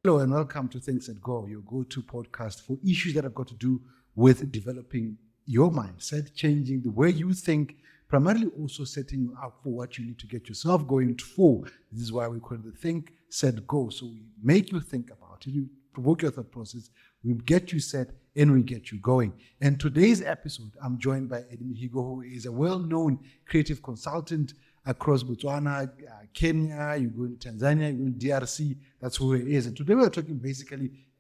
Hello and welcome to Things That Go, your go-to podcast for issues that have got to do with developing your mindset, changing the way you think, primarily also setting you up for what you need to get yourself going for. This is why we call it the Think, Set, Go. So we make you think about it, we provoke your thought process, we get you set, and we get you going. And today's episode, I'm joined by Eddy Mihigo, who is a well-known creative consultant across Botswana, Kenya, you go in Tanzania, you go in DRC, that's who he is. And today we're talking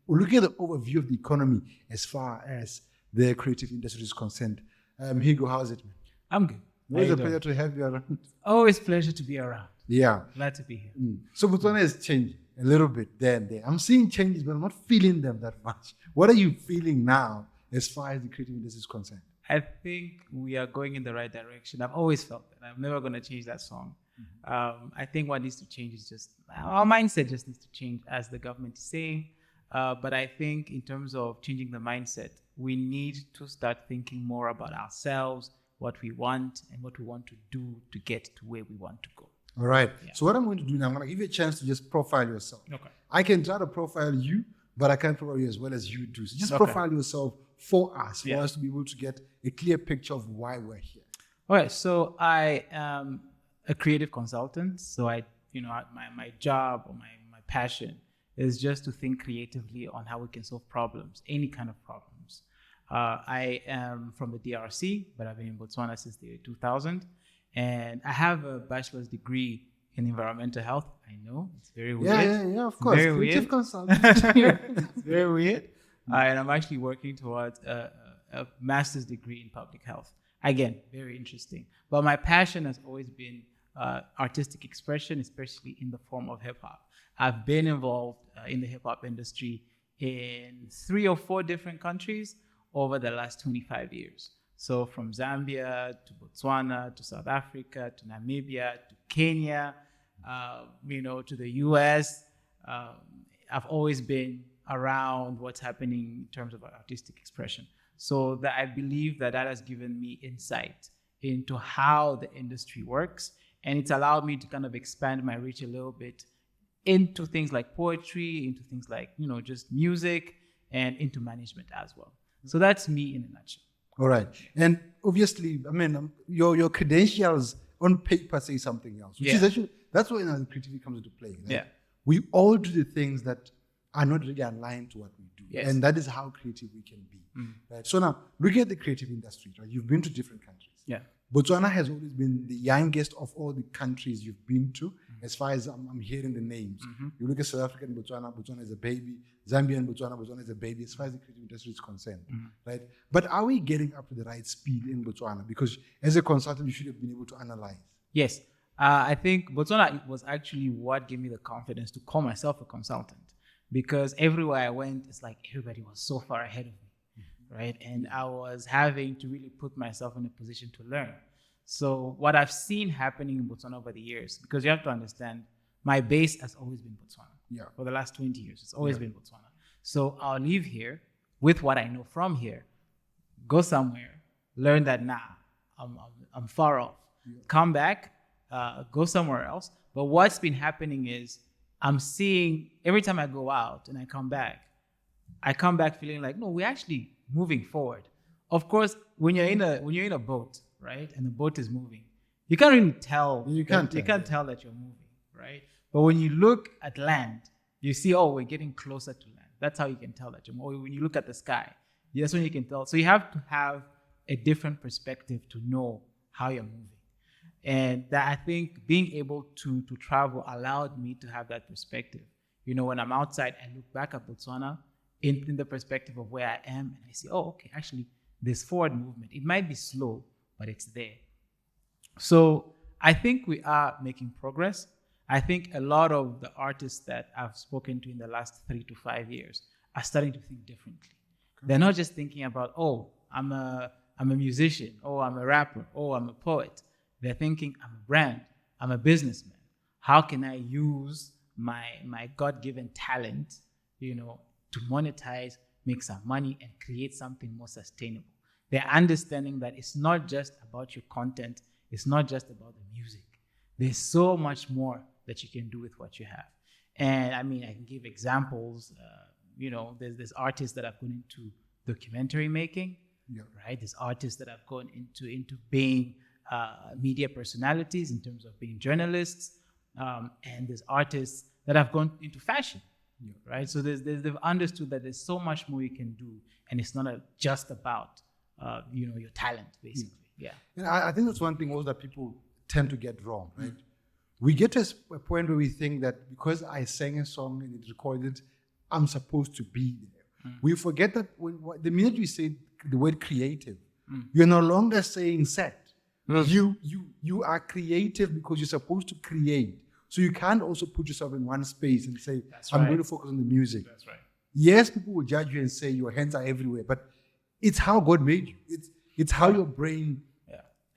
we're looking at the overview of the economy as far as the creative industry is concerned. Mihigo, how's it, man? I'm good. Always a pleasure to have you around. Always pleasure to be around. Yeah. Glad to be here. So Botswana is changing a little bit there and there. I'm seeing changes, but I'm not feeling them that much. What are you feeling now as far as the creative industry is concerned? I think we are going in the right direction. I've always felt that. I'm never going to change that song. I think what needs to change is just our mindset just needs to change, as the government is saying. But I think in terms of changing the mindset, we need to start thinking more about ourselves, what we want, and what we want to do to get to where we want to go. All right. Yeah. So what I'm going to do now, I'm going to give you a chance to just profile yourself. Okay. I can try to profile you, but I can't profile you as well as you do. So just Okay. profile yourself for us Yeah. to be able to get a clear picture of why we're here. All right. So I am a creative consultant. So my job or my passion is just to think creatively on how we can solve problems, any kind of problems. I am from the DRC, but I've been in Botswana since the year 2000. And I have a bachelor's degree in environmental health. I know, it's very weird. Yeah, of course. Very Creative weird. consultant. It's very weird. And I'm actually working towards a master's degree in public health. Again, very interesting. But my passion has always been artistic expression, especially in the form of hip hop. I've been involved in the hip hop industry in 3 or 4 different countries over the last 25 years. So from Zambia to Botswana to South Africa to Namibia to Kenya, to the US. I've always been around what's happening in terms of artistic expression. So that I believe that has given me insight into how the industry works. And it's allowed me to kind of expand my reach a little bit into things like poetry, into things like, just music, and into management as well. So that's me in a nutshell. All right. And obviously, your credentials on paper say something else, which is actually, that's where creativity comes into play. Right? Yeah. We all do the things that are not really aligned to what we do. Yes. And that is how creative we can be. Right? So now, looking at the creative industry, right? You've been to different countries. Yeah. Botswana has always been the youngest of all the countries you've been to, as far as I'm hearing the names. You look at South Africa and Botswana, Botswana is a baby. Zambia and Botswana, Botswana is a baby, as far as the creative industry is concerned, right? But are we getting up to the right speed in Botswana? Because as a consultant, you should have been able to analyze. Yes. I think Botswana was actually what gave me the confidence to call myself a consultant, because everywhere I went, it's like everybody was so far ahead of me, right? And I was having to really put myself in a position to learn. So what I've seen happening in Botswana over the years, because you have to understand, my base has always been Botswana. Yeah. For the last 20 years, it's always been Botswana. So I'll live here with what I know from here, go somewhere, learn that I'm far off, come back, go somewhere else. But what's been happening is I'm seeing every time I go out and I come back feeling like, no, we're actually moving forward. Of course, when you're in a boat, right, and the boat is moving, you can't really tell. You can't tell that you're moving, right? But when you look at land, you see, oh, we're getting closer to land. That's how you can tell that you're moving. Or when you look at the sky, that's when you can tell. So you have to have a different perspective to know how you're moving. And that, I think, being able to travel allowed me to have that perspective. When I'm outside, I look back at Botswana in the perspective of where I am, and I see, oh, okay, actually, there's forward movement. It might be slow, but it's there. So I think we are making progress. I think a lot of the artists that I've spoken to in the last 3 to 5 years are starting to think differently. Okay. They're not just thinking about, oh, I'm a musician, oh, I'm a rapper, oh, I'm a poet. They're thinking, I'm a brand, I'm a businessman. How can I use my God-given talent, to monetize, make some money, and create something more sustainable? They're understanding that it's not just about your content, it's not just about the music. There's so much more that you can do with what you have. And I mean, I can give examples. There's artists that have gone into documentary making, right? There's artists that have gone into being media personalities in terms of being journalists, and there's artists that have gone into fashion, right? So they've understood that there's so much more you can do, and it's not just about your talent, basically. Yeah. And I think that's one thing also that people tend to get wrong, right? We get to a point where we think that because I sang a song and it recorded, I'm supposed to be there. We forget that the minute you say the word creative, you're no longer saying set. You are creative because you're supposed to create. So you can't also put yourself in one space and say, I'm going to focus on the music. That's right. Yes, people will judge you and say your hands are everywhere, but it's how God made you. It's how your brain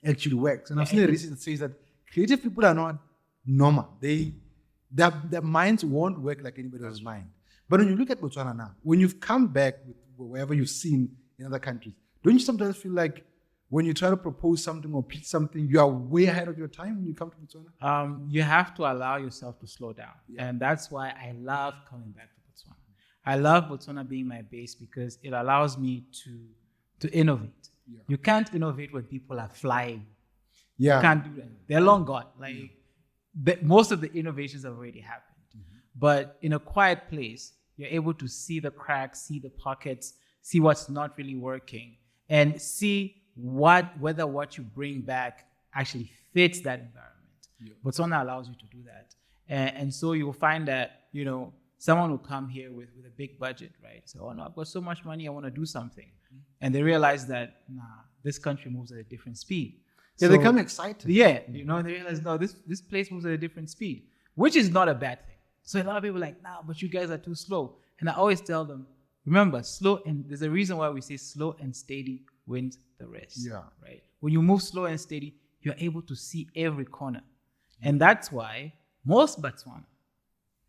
actually works. And I've seen a research that says that creative people are not normal. Their minds won't work like anybody else's mind. But when you look at Botswana now, when you've come back with wherever you've seen in other countries, don't you sometimes feel like when you try to propose something or pitch something, you are way ahead of your time when you come to Botswana? You have to allow yourself to slow down. And that's why I love coming back to Botswana. I love Botswana being my base because it allows me to innovate. Yeah. You can't innovate when people are flying. Yeah. You can't do that. They're long gone. Most of the innovations have already happened. But in a quiet place, you're able to see the cracks, see the pockets, see what's not really working, and see whether what you bring back actually fits that environment. Yeah. Botswana allows you to do that. And so you'll find that, someone will come here with a big budget, right? So, oh no, I've got so much money, I want to do something. And they realize that, this country moves at a different speed. Yeah, they become excited. Yeah, they realize, no, this place moves at a different speed, which is not a bad thing. So a lot of people are like, but you guys are too slow. And I always tell them, remember, slow, and there's a reason why we say slow and steady wins the race. Yeah. Right? When you move slow and steady, you're able to see every corner. And that's why most Botswana,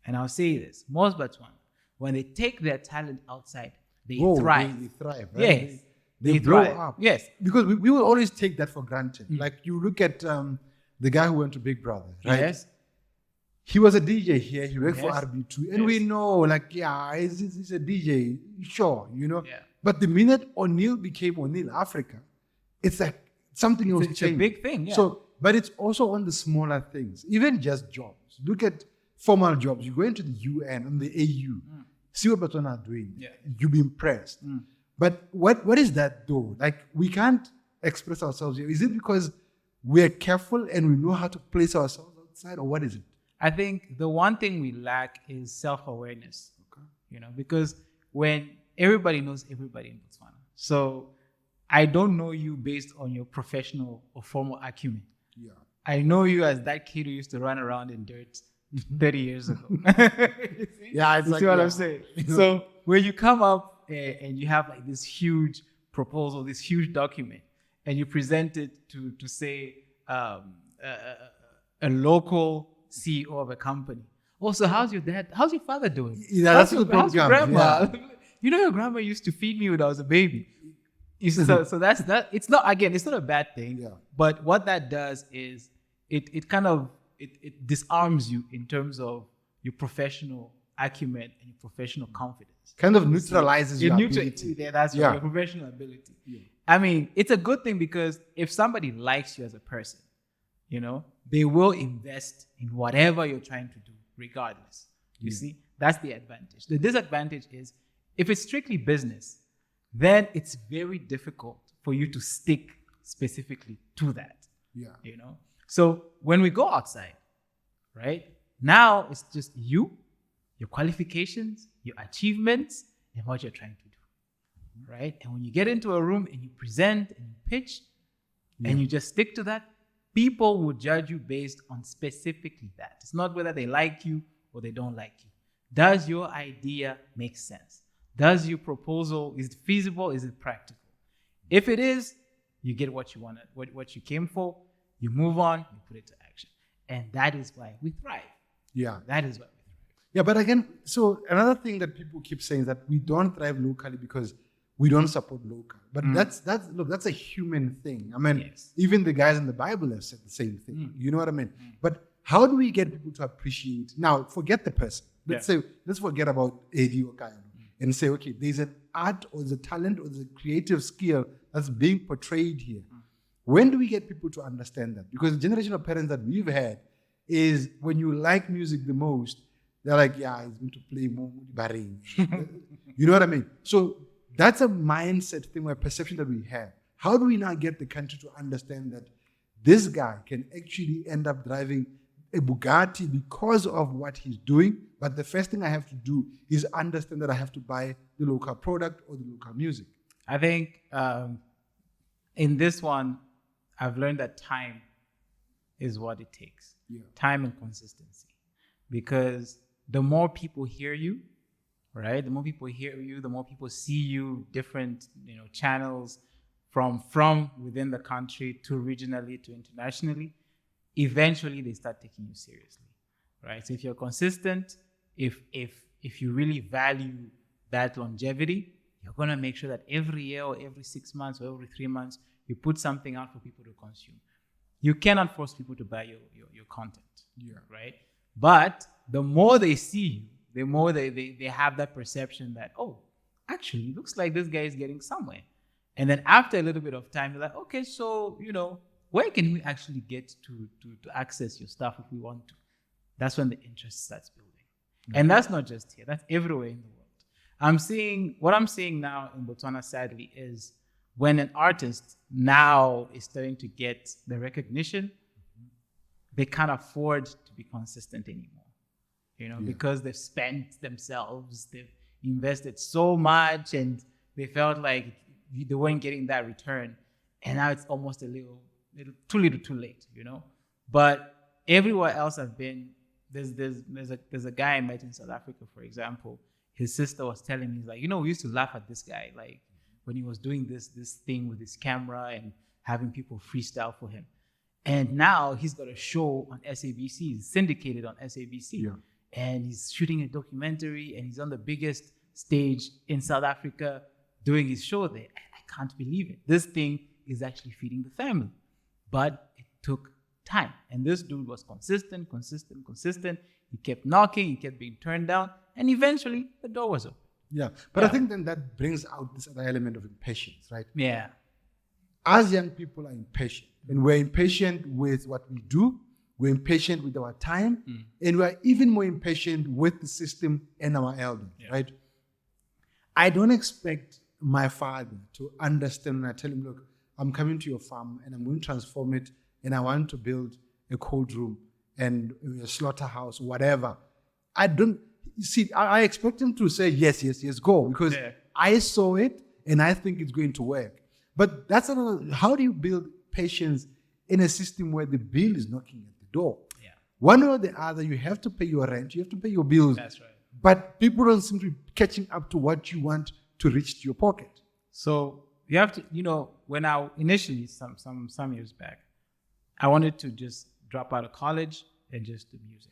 and I'll say this, most Botswana, when they take their talent outside, they thrive. They thrive, right? Yes. They blow thrive. up. Yes. Because we will always take that for granted. Like you look at the guy who went to Big Brother, right? Yes. He was a DJ here. He worked for RB2. And we know, he's a DJ, sure, Yeah. But the minute O'Neill became O'Neill Africa, it's like something else changed. It's a big thing, yeah. So, but it's also on the smaller things, even just jobs. Look at formal jobs. You go into the UN and the AU, see what Botswana are doing. Yeah. You'll be impressed. But what is that though? We can't express ourselves here. Is it because we're careful and we know how to place ourselves outside, or what is it? I think the one thing we lack is self-awareness. Okay. Because when everybody knows everybody in Botswana. So I don't know you based on your professional or formal acumen. Yeah. I know you as that kid who used to run around in dirt 30 years ago. Yeah, it's you see what I'm saying? So when you come up and you have this huge proposal, this huge document, and you present it to say a local CEO of a company. Also, how's your dad? How's your father doing? Yeah, that's the problem. How's your grandma? Yeah. Your grandma used to feed me when I was a baby. So that's that. It's not a bad thing. Yeah. But what that does is it kind of disarms you in terms of your professional acumen and your professional confidence. Kind of neutralizes your ability. Yeah, that's right, your professional ability. Yeah. I mean, it's a good thing because if somebody likes you as a person, they will invest in whatever you're trying to do, regardless. You see, that's the advantage. The disadvantage is if it's strictly business, then it's very difficult for you to stick specifically to that. Yeah. So when we go outside, right, now it's just you, your qualifications, your achievements, and what you're trying to do, right? And when you get into a room and you present and you pitch and you just stick to that, people will judge you based on specifically that. It's not whether they like you or they don't like you. Does your idea make sense? Does your proposal, is it feasible? Is it practical? If it is, you get what you wanted, what you came for, you move on, you put it to action. And that is why we thrive. Yeah. That is why we thrive. Yeah, but again, so another thing that people keep saying is that we don't thrive locally because we don't support local. But that's a human thing. I mean, even the guys in the Bible have said the same thing. You know what I mean? But how do we get people to appreciate? Now, forget the person. let's forget about Eddy or Kaelo and say, okay, there's an art or there's a talent or there's a creative skill that's being portrayed here. When do we get people to understand that? Because the generation of parents that we've had is when you like music the most, they're like, yeah, he's going to play more Baring. You know what I mean? So that's a mindset thing, a perception that we have. How do we now get the country to understand that this guy can actually end up driving a Bugatti because of what he's doing, but the first thing I have to do is understand that I have to buy the local product or the local music? I think in this one, I've learned that time is what it takes. Yeah. Time and consistency. Because the more people hear you, right? The more people hear you, the more people see you, different, channels from within the country to regionally to internationally, eventually they start taking you seriously, right? So if you're consistent, if you really value that longevity, you're going to make sure that every year or every 6 months or every 3 months, you put something out for people to consume. You cannot force people to buy your content, right? But the more they see you, the more they have that perception that, oh, actually, looks like this guy is getting somewhere. And then after a little bit of time, you're like, okay, so, where can we actually get to access your stuff if we want to? That's when the interest starts building. Mm-hmm. And that's not just here, that's everywhere in the world. What I'm seeing now in Botswana, sadly, is when an artist now is starting to get the recognition, they can't afford to be consistent anymore, because they've spent themselves, they've invested so much, and they felt like they weren't getting that return. And now it's almost a little too late, But everywhere else I've been, there's a guy I met in South Africa, for example. His sister was telling me, he's like, we used to laugh at this guy, like when he was doing this thing with his camera and having people freestyle for him. And now he's got a show on SABC, he's syndicated on SABC. Yeah. And he's shooting a documentary and he's on the biggest stage in South Africa doing his show there. I can't believe it. This thing is actually feeding the family. But it took time. And this dude was consistent. He kept knocking, he kept being turned down, and eventually the door was open. Yeah. But I think then that brings out this other element of impatience, right? Yeah. As young people are impatient, and we're impatient with what we do, we're impatient with our time, and we're even more impatient with the system and our elders, right? I don't expect my father to understand when I tell him, look, I'm coming to your farm and I'm going to transform it and I want to build a cold room and a slaughterhouse, whatever. I expect him to say, yes, go, because I saw it and I think it's going to work. But that's another, how do you build patience in a system where the bill is knocking at the door? Yeah. One or the other, you have to pay your rent, you have to pay your bills. That's right. But people don't seem to be catching up to what you want to reach to your pocket. So you have to, when I initially, some years back, I wanted to just drop out of college and just do music,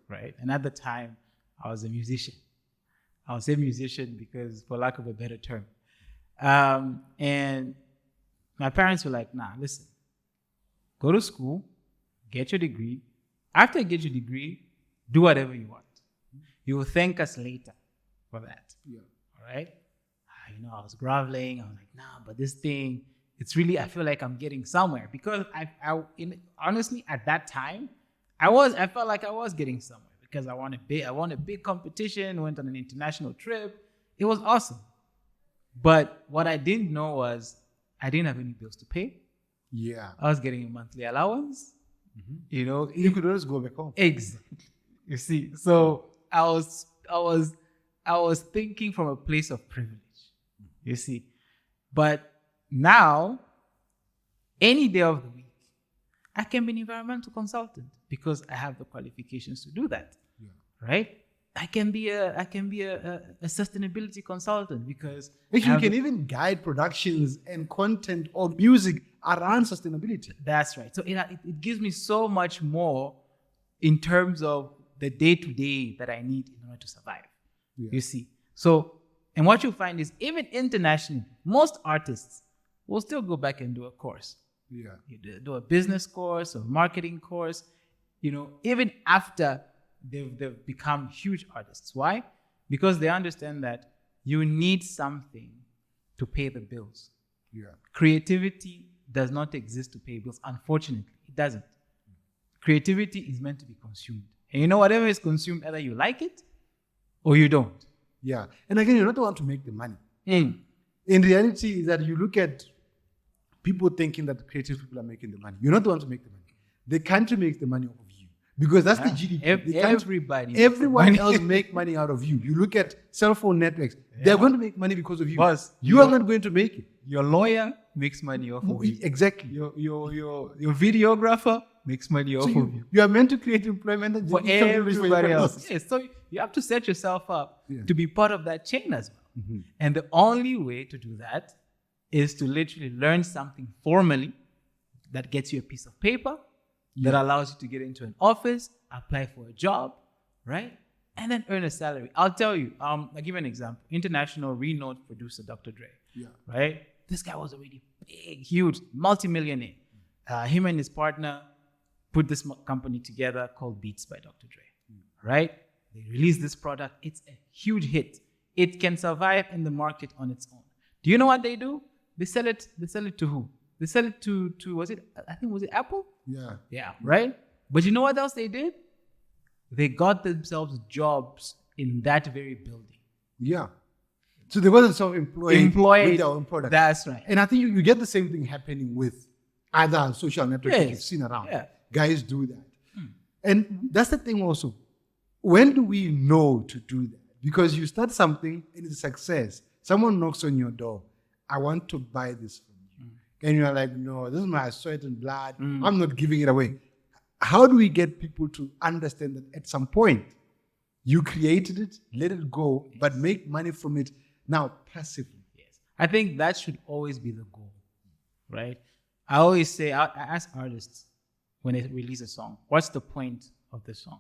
right? And at the time, I was a musician. I would say musician because, for lack of a better term. And my parents were like, nah, listen, go to school, get your degree. After you get your degree, do whatever you want. You will thank us later for that. Yeah. All right? I was groveling. I was like, nah, but this thing, it's really, I feel like I'm getting somewhere. Because honestly, at that time, I felt like I was getting somewhere because I won a big competition, went on an international trip. It was awesome. But what I didn't know was I didn't have any bills to pay. Yeah. I was getting a monthly allowance. Mm-hmm. You could always go back home. Exactly. You see, so I was thinking from a place of privilege. You see, but now, any day of the week, I can be an environmental consultant because I have the qualifications to do that. Yeah. Right? I can be a sustainability consultant because you can even guide productions and content or music around sustainability. That's right. So it gives me so much more in terms of the day-to-day that I need in order to survive. Yeah. You see. So, and what you find is even internationally, most artists will still go back and do a course. Yeah. You do a business course or marketing course, even after they've become huge artists. Why? Because they understand that you need something to pay the bills. Yeah. Creativity does not exist to pay bills. Unfortunately, it doesn't. Creativity is meant to be consumed. And you know, whatever is consumed, either you like it or you don't. Yeah. And again, you're not the one to make the money. Mm. In reality, is that you look at people thinking that creative people are making the money. You're not the one to make the money. The country makes the money off of you. Because that's the GDP. The country, everyone else make money out of you. You look at cell phone networks. They're going to make money because of you. Boss, you are not going to make it. Your lawyer makes money off of you. Exactly. Your videographer makes money off of you. You are meant to create employment and for everybody else. Yes, so you have to set yourself up to be part of that chain as well. Mm-hmm. And the only way to do that is to literally learn something formally that gets you a piece of paper, that allows you to get into an office, apply for a job, right? And then earn a salary. I'll tell you, I'll give you an example. International renowned producer, Dr. Dre, right? This guy was already big, huge, multimillionaire. Him and his partner put this company together called Beats by Dr. Dre, right? They released this product. It's a huge hit. It can survive in the market on its own. Do you know what they do? They sell it to who? They sell it to was it Apple? Yeah, right? But you know what else they did? They got themselves jobs in that very building. Yeah. So they got themselves employed with their own product. That's right. And I think you get the same thing happening with other social networks that you've seen around. Yeah. Guys do that. And that's the thing also. When do we know to do that? Because you start something and it's a success. Someone knocks on your door. I want to buy this from you. And you're like, no, this is my sweat and blood. I'm not giving it away. How do we get people to understand that at some point you created it, let it go, but make money from it now passively? Yes. I think that should always be the goal, right? I always say, I ask artists when they release a song, what's the point of the song?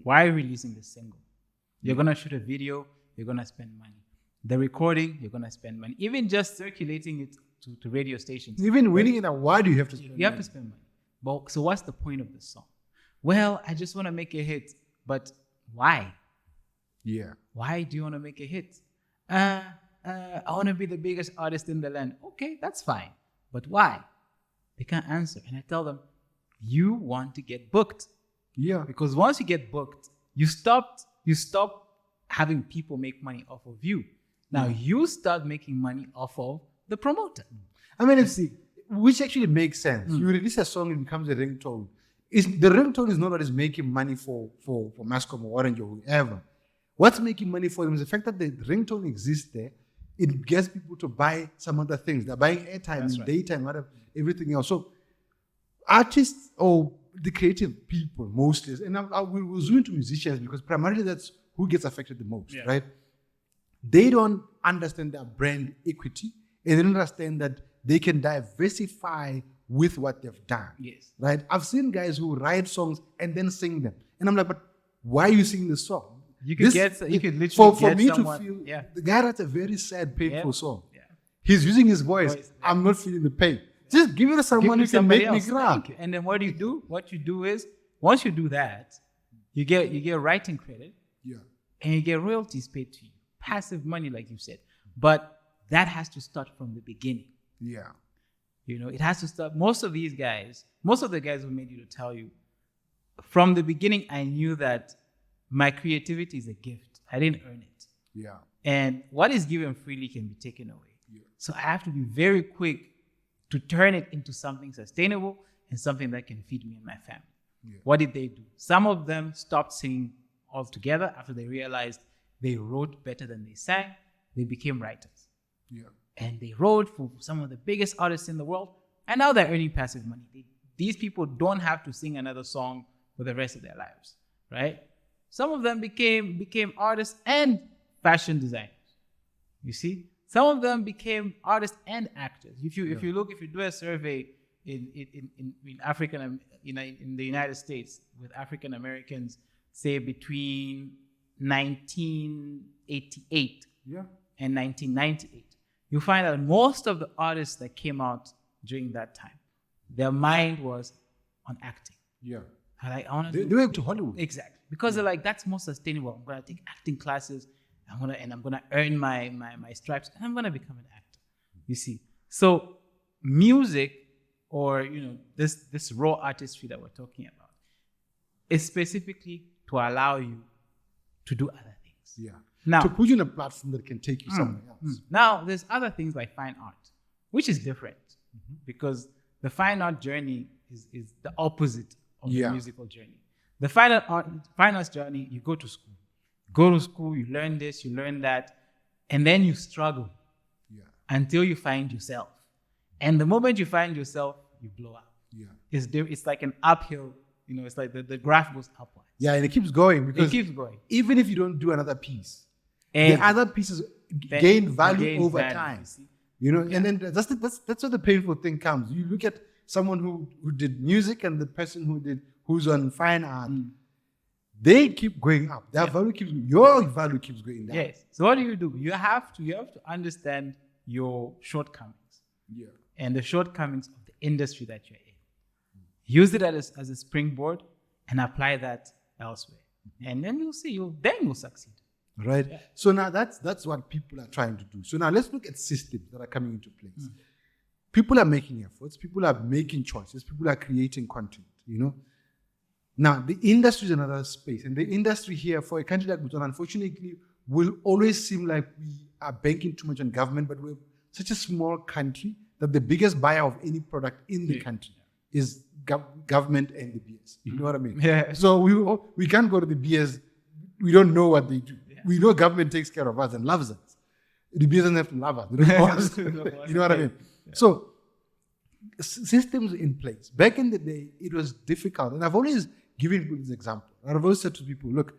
Why are you releasing the single? You're going to shoot a video, you're going to spend money. The recording, you're going to spend money. Even just circulating it to radio stations. Even winning an award, you have to spend money. You have to spend money. But, so what's the point of the song? Well, I just want to make a hit. But why? Yeah. Why do you want to make a hit? I want to be the biggest artist in the land. Okay, that's fine. But why? They can't answer. And I tell them, you want to get booked. Yeah. Because once you get booked, you stop having people make money off of you. Now you start making money off of the promoter. I mean, which actually makes sense. You release a song, it becomes a ringtone. The ringtone is not what is making money for Mascom or Orange or whoever. What's making money for them is the fact that the ringtone exists there. It gets people to buy some other things. They're buying airtime and daytime, whatever, everything else. So artists or the creative people mostly, and I will zoom into musicians because primarily that's who gets affected the most, right? They don't understand their brand equity, and they don't understand that they can diversify with what they've done. Yes. Right? I've seen guys who write songs and then sing them. And I'm like, but why are you singing this song? You could literally for me someone, to feel the guy writes a very sad, painful song. Yeah. He's using his voice. I'm not feeling the pain. Just give it to someone who can make me cry. And then what do you do? What you do is once you do that, you get writing credit. Yeah. And you get royalties paid to you. Passive money, like you said. But that has to start from the beginning. Yeah. You know, it has to start. Most of the guys who made you to tell you, from the beginning, I knew that my creativity is a gift. I didn't earn it. Yeah. And what is given freely can be taken away. Yeah. So I have to be very quick to turn it into something sustainable and something that can feed me and my family. Yeah. What did they do? Some of them stopped singing altogether after they realized they wrote better than they sang. They became writers. Yeah. And they wrote for some of the biggest artists in the world. And now they're earning passive money. These people don't have to sing another song for the rest of their lives, right? Some of them became artists and fashion designers. You see? Some of them became artists and actors. If you do a survey in African, in the United States with African Americans, say between 1988 and 1998, you find that most of the artists that came out during that time, their mind was on acting. Yeah. Like, I want they went to Hollywood. Exactly. because they're like, that's more sustainable. I'm gonna take acting classes. I'm gonna earn my stripes, and I'm gonna become an actor. You see, so music, or this raw artistry that we're talking about, is specifically to allow you to do other things. Yeah. Now, to put you in a platform that can take you somewhere else. Now, there's other things like fine art, which is different, because the fine art journey is the opposite of the musical journey. The fine arts journey, you go to school. Go to school, you learn this, you learn that, and then you struggle until you find yourself. And the moment you find yourself, you blow up. Yeah. It's like an uphill, it's like the graph goes upwards. Yeah, and it keeps going, because it keeps going. Even if you don't do another piece, the other pieces gain value over time. And then that's where the painful thing comes. You look at someone who did music and the person who's on fine art. They keep going up. Your value keeps going down. Yes. So what do? You have to understand your shortcomings. Yeah. And the shortcomings of the industry that you're in. Use it as a springboard and apply that elsewhere. And then you'll see, you'll succeed. Right. Yeah. So now that's what people are trying to do. So now let's look at systems that are coming into place. People are making efforts. People are making choices. People are creating content, Now, the industry is another space. And the industry here, for a country like Botswana, unfortunately, will always seem like we are banking too much on government, but we're such a small country that the biggest buyer of any product in the country is government and the BS. You know what I mean? Yeah. So we can't go to the BS. We don't know what they do. Yeah. We know government takes care of us and loves us. The BS doesn't have to love us. They don't know us. You know what I mean? Yeah. So systems in place. Back in the day, it was difficult. And I've always given people this example. I've always said to people, look,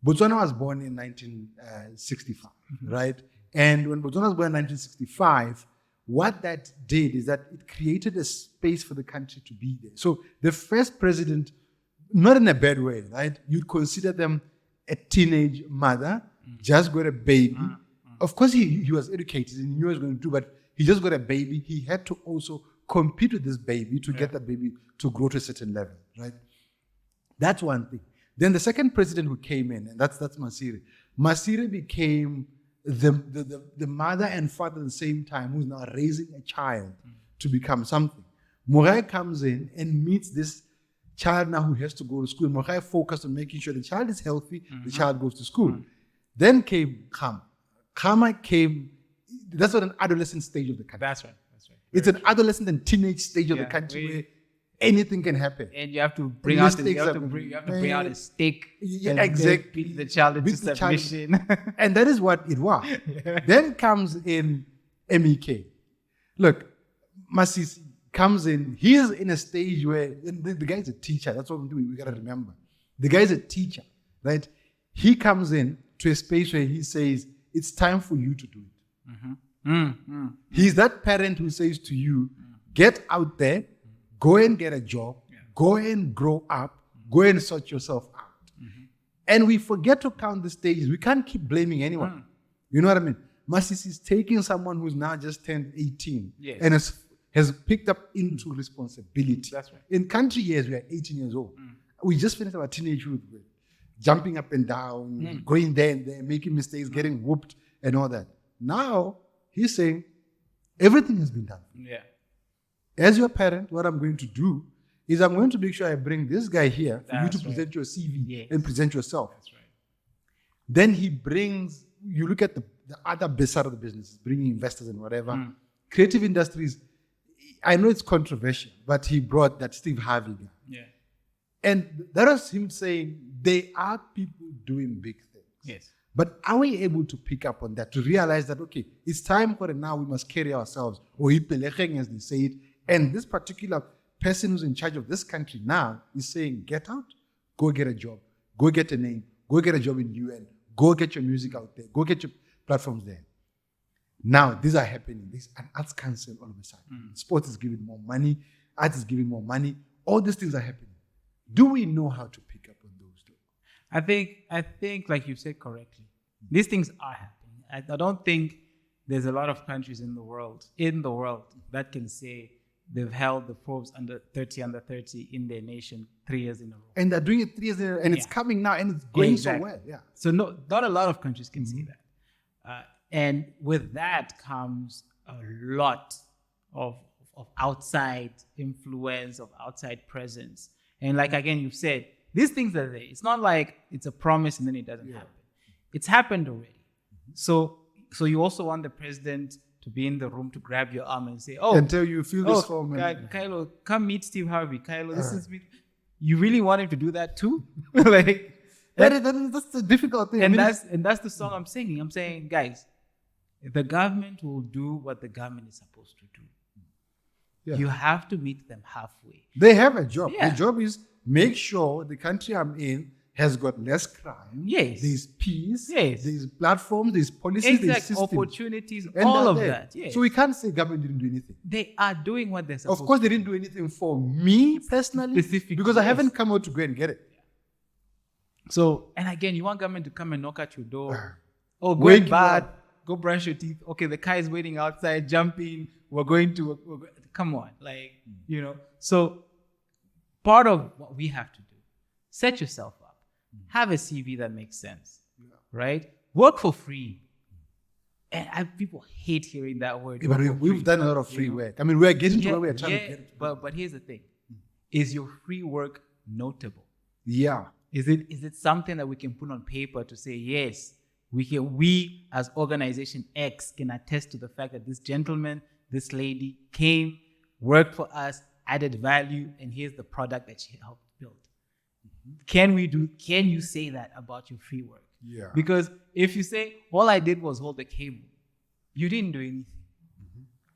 Botswana was born in 1965, right? And when Botswana was born in 1965, what that did is that it created a space for the country to be there. So the first president, not in a bad way, right? You'd consider them a teenage mother, just got a baby. Of course, he was educated and he knew what he was going to do, but he just got a baby. He had to also compete with this baby to get that baby to grow to a certain level, right? That's one thing. Then the second president who came in, and that's Masire. Masire became the mother and father at the same time, who's now raising a child to become something. Morai comes in and meets this child now who has to go to school. Morai focused on making sure the child is healthy, the child goes to school. Then came Khama. Khama came, that's what an adolescent stage of the country. That's right. It's an adolescent and teenage stage of the country where anything can happen. And you have to bring out a stick. Yeah, exactly. Beat the child into submission. And that is what it was. Then comes in MEK. Look, Masisi comes in. He's in a stage where the guy's a teacher. That's what we got to remember. The guy's a teacher, right? He comes in to a space where he says, it's time for you to do it. He's that parent who says to you, get out there, go and get a job, go and grow up, go and sort yourself out. And we forget to count the stages. We can't keep blaming anyone. You know what I mean? Masisi is taking someone who's now just turned 18 and has picked up into responsibility. That's right. In country years, we are 18 years old. We just finished our teenagehood, jumping up and down, going there and there, making mistakes, getting whooped and all that. Now, he's saying, everything has been done. Yeah. As your parent, what I'm going to do is I'm going to make sure I bring this guy here for you to present your CV and present yourself. That's right. Then he brings, you look at the other best side of the business, bringing investors and whatever. Creative industries, I know it's controversial, but he brought that Steve Harvey guy. Yeah. And that was him saying, there are people doing big things. Yes. But are we able to pick up on that, to realize that, okay, it's time for it now, we must carry ourselves, or as they say it, and this particular person who's in charge of this country now is saying, get out, go get a job, go get a name, go get a job in UN, go get your music out there, go get your platforms there. Now, these are happening. There's an arts council all of a sudden. Sports is giving more money, art is giving more money. All these things are happening. Do we know how to pick up on those two? I think, like you said correctly, these things are happening. I don't think there's a lot of countries in the world that can say they've held the Forbes under 30 in their nation 3 years in a row. And they're doing it 3 years in a row, and it's coming now, and it's going so well. Yeah. So not a lot of countries can see that. And with that comes a lot of outside influence, of outside presence. And like, again, you've said, these things are there. It's not like it's a promise and then it doesn't happen. It's happened already. So you also want the president to be in the room to grab your arm and say, until you feel this form. Kaelo, come meet Steve Harvey. Kaelo, this is me. You really want him to do that too? Like that's the difficult thing. And that's the song I'm singing. I'm saying, guys, the government will do what the government is supposed to do. Yeah. You have to meet them halfway. They have a job. The job is make sure the country I'm in has got less crime. Yes. There's peace. Yes. There's platforms, there's policies, there's systems. Opportunities, and all of that. Yes. So we can't say government didn't do anything. They are doing what they're supposed to do. Of course, they didn't do anything for me personally. Specifically. Because I haven't come out to go and get it. So, and again, you want government to come and knock at your door. Oh, go in bad. Go brush your teeth. Okay, the car is waiting outside. Jump in. We're going to... come on. Like, So, part of what we have to do, set yourself up. Have a CV that makes sense, right? Work for free. And people hate hearing that word. Yeah, but we've done a lot of free work. I mean, we're getting to where we're trying to get it. But here's the thing. Is your free work notable? Yeah. Is it something that we can put on paper to say, yes, we as organization X can attest to the fact that this gentleman, this lady came, worked for us, added value, and here's the product that she helped build. Can you say that about your free work? Yeah. Because if you say, all I did was hold the cable, you didn't do anything.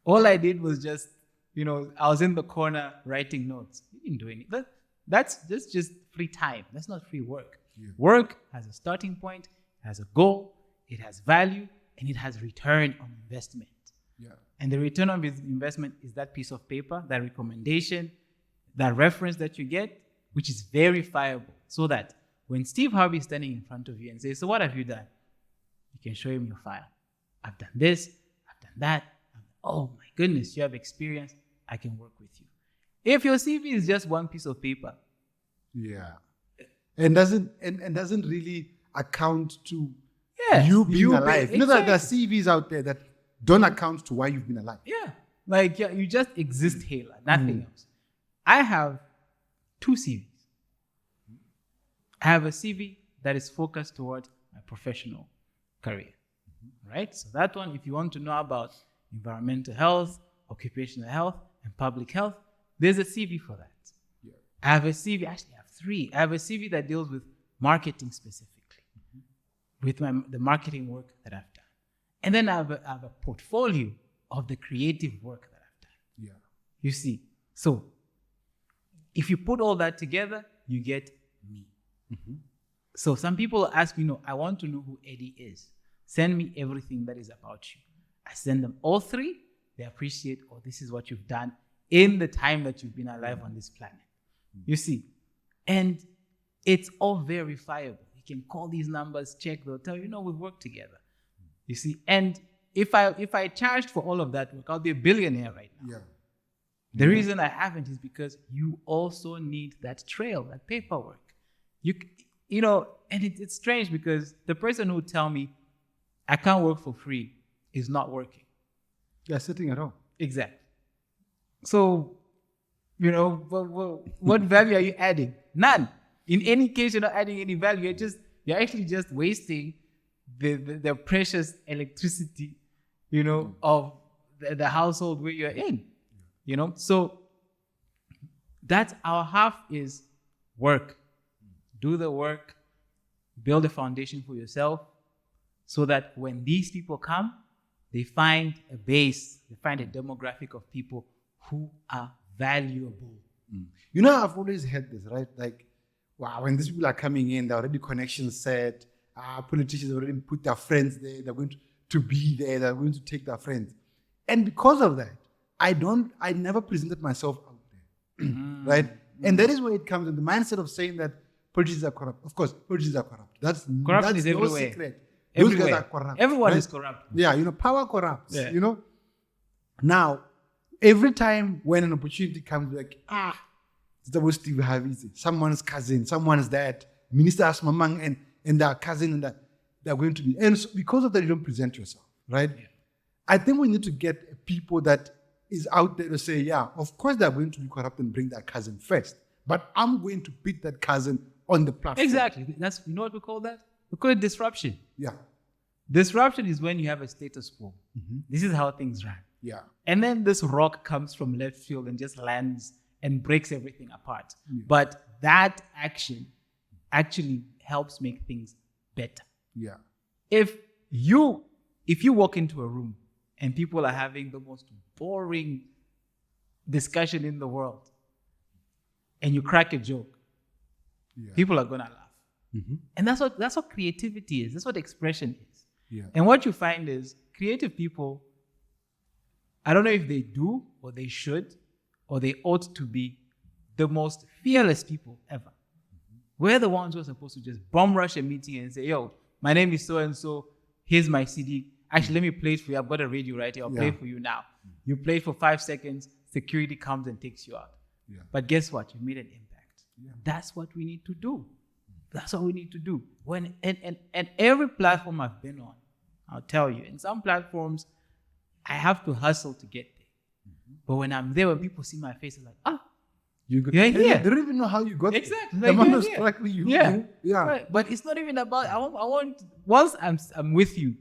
All I did was just, I was in the corner writing notes. You didn't do anything. That's just free time. That's not free work. Yeah. Work has a starting point, has a goal, it has value, and it has return on investment. Yeah. And the return on investment is that piece of paper, that recommendation, that reference that you get, which is verifiable, so that when Steve Harvey is standing in front of you and says, so what have you done? You can show him your file. I've done this, I've done that. Oh my goodness, you have experience. I can work with you. If your CV is just one piece of paper. Yeah. And doesn't really account to you being alive. Exactly. There are CVs out there that don't account to why you've been alive. Yeah. Like, you just exist here, nothing else. I have 2 CVs. I have a CV that is focused towards my professional career, right? So that one, if you want to know about environmental health, occupational health, and public health, there's a CV for that. Yeah. I have a CV, actually I have 3. I have a CV that deals with marketing specifically, with the marketing work that I've done. And then I have a portfolio of the creative work that I've done. Yeah. You see, so if you put all that together, you get me. So some people ask me, I want to know who Eddy is. Send me everything that is about you. I send them all 3. They appreciate, this is what you've done in the time that you've been alive on this planet. You see, and it's all verifiable. You can call these numbers, check, they'll tell you, we've worked together. You see, and if I charged for all of that work, I'll be a billionaire right now. Yeah. The reason I haven't is because you also need that trail, that paperwork. And it's strange because the person who would tell me I can't work for free is not working. They're sitting at home. Exactly. So, what value are you adding? None. In any case, you're not adding any value. You're actually just wasting the precious electricity, of the household where you're in. So that's our half is work. Do the work, build a foundation for yourself so that when these people come, they find a base, they find a demographic of people who are valuable. I've always had this, right? Like, wow, when these people are coming in, they're already connections set. Politicians already put their friends there. They're going to be there. They're going to take their friends. And because of that, I never presented myself out there, right? And that is where it comes in, the mindset of saying that politicians are corrupt. Of course, politicians are corrupt. That's is no everywhere. secret. Everywhere. Those guys are corrupt. Everyone right? is corrupt. Yeah, power corrupts. Yeah. Now, every time when an opportunity comes, like, Steve Harvey's, someone's cousin, someone's dad, Minister Asmamang and their cousin, and that they're going to be. And so because of that, you don't present yourself, right? Yeah. I think we need to get people that is out there to say, yeah, of course they're going to be corrupt and bring their cousin first, but I'm going to beat that cousin on the platform. Exactly. That's, you know what we call that? We call it disruption. Yeah. Disruption is when you have a status quo. Mm-hmm. This is how things run. Yeah. And then this rock comes from left field and just lands and breaks everything apart. Yeah. But that action actually helps make things better. Yeah. If you walk into a room and people are having the most boring discussion in the world and you crack a joke, people are gonna laugh. Mm-hmm. And that's what creativity is. That's what expression is. Yeah. And what you find is creative people, I don't know if they do or they should or they ought to be the most fearless people ever. Mm-hmm. We're the ones who are supposed to just bomb rush a meeting and say, yo, my name is so-and-so, here's my CD. Actually, let me play it for you. I've got a radio right here. I'll play it for you now. You play it for 5 seconds, security comes and takes you out. Yeah. But guess what? You made an impact. Yeah. That's what we need to do. That's what we need to do. And every platform I've been on, I'll tell you, in some platforms, I have to hustle to get there. Mm-hmm. But when I'm there, when people see my face, they're like, you're here. They don't even know how you got exactly. there. Exactly. Yeah. Right. But it's not even about, I want once I'm with you,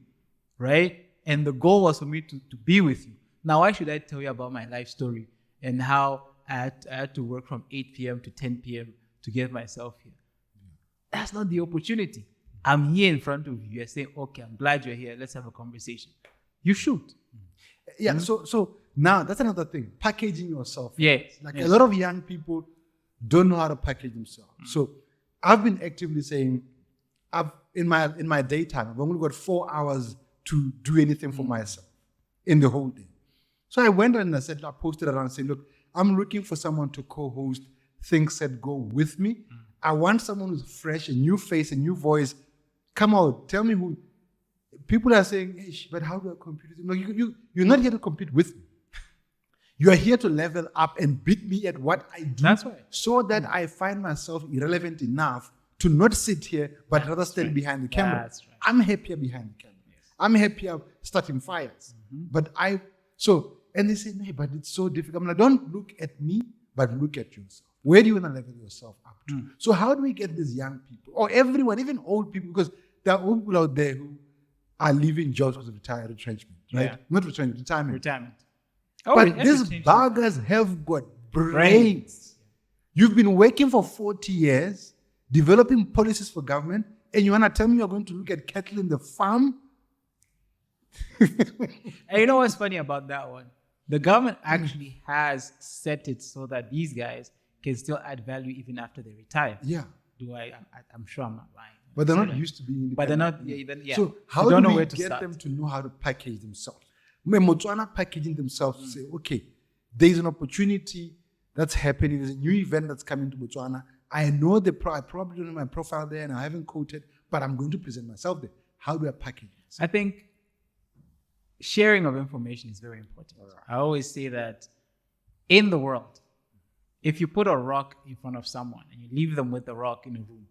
right? And the goal was for me to be with you. Now, why should I tell you about my life story and how I had to work from 8 p.m. to 10 p.m. to get myself here? That's not the opportunity. I'm here in front of you. You're saying, okay, I'm glad you're here. Let's have a conversation. You should. Yeah, so now that's another thing. Packaging yourself. Yes. A lot of young people don't know how to package themselves. Mm. So I've been actively saying, in my daytime, I've only got 4 hours to do anything for myself in the whole day. So I went and I posted around and said, look, I'm looking for someone to co-host Think Set Go with me. Mm. I want someone who's fresh, a new face, a new voice. Come out, tell me who. People are saying, hey, but how do I compete with you? No, you're not here to compete with me. You are here to level up and beat me at what I do. That's right. So that I find myself irrelevant enough to not sit here, but rather stand behind the camera. That's right. I'm happier behind the camera. Yes. I'm happier starting fires. Mm-hmm. And they say, no, but it's so difficult. I'm like, don't look at me, but look at yourself. Where do you want to level yourself up to? Mm. So how do we get these young people, or everyone, even old people, because there are old people out there who are leaving jobs because of retrenchment, right? Yeah. Not retrenchment, retirement. Oh, but these buggers have got brains. You've been working for 40 years, developing policies for government, and you want to tell me you're going to look at cattle in the farm? And you know what's funny about that one? The government actually has set it so that these guys can still add value even after they retire. Yeah. I'm sure I'm not lying. But they're not used to being independent. But they're not, yeah. So how do we get them to know how to package themselves? Botswana packaging themselves to say, okay, there's an opportunity that's happening. There's a new event that's coming to Botswana. I know I probably don't know my profile there and I haven't quoted, but I'm going to present myself there. How do I package it? I think sharing of information is very important. Right. I always say that in the world, if you put a rock in front of someone and you leave them with the rock in a room,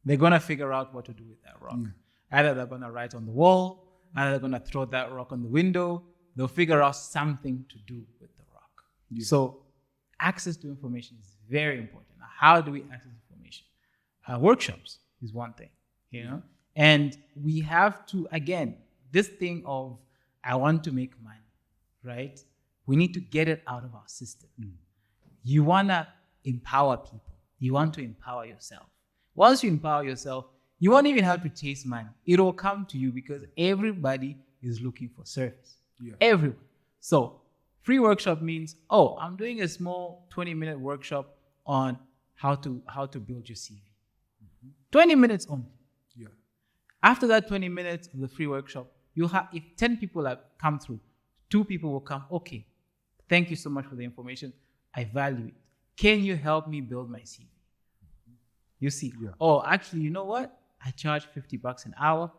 they're going to figure out what to do with that rock. Yeah. Either they're going to write on the wall, either they're going to throw that rock on the window. They'll figure out something to do with the rock. Yeah. So access to information is very important. Now, how do we access information? Workshops is one thing, you know? And we have to, again, this thing of I want to make money, right? We need to get it out of our system. Mm. You want to empower people. You want to empower yourself. Once you empower yourself, you won't even have to chase money. It will come to you because everybody is looking for service. Yeah. Everyone. So free workshop means, I'm doing a small 20-minute workshop on how to build your CV. Mm-hmm. 20 minutes only. Yeah. After that 20 minutes of the free workshop, if 10 people have come through, 2 people will come, okay, thank you so much for the information. I value it. Can you help me build my CV? You see, actually, you know what? I charge $50 an hour.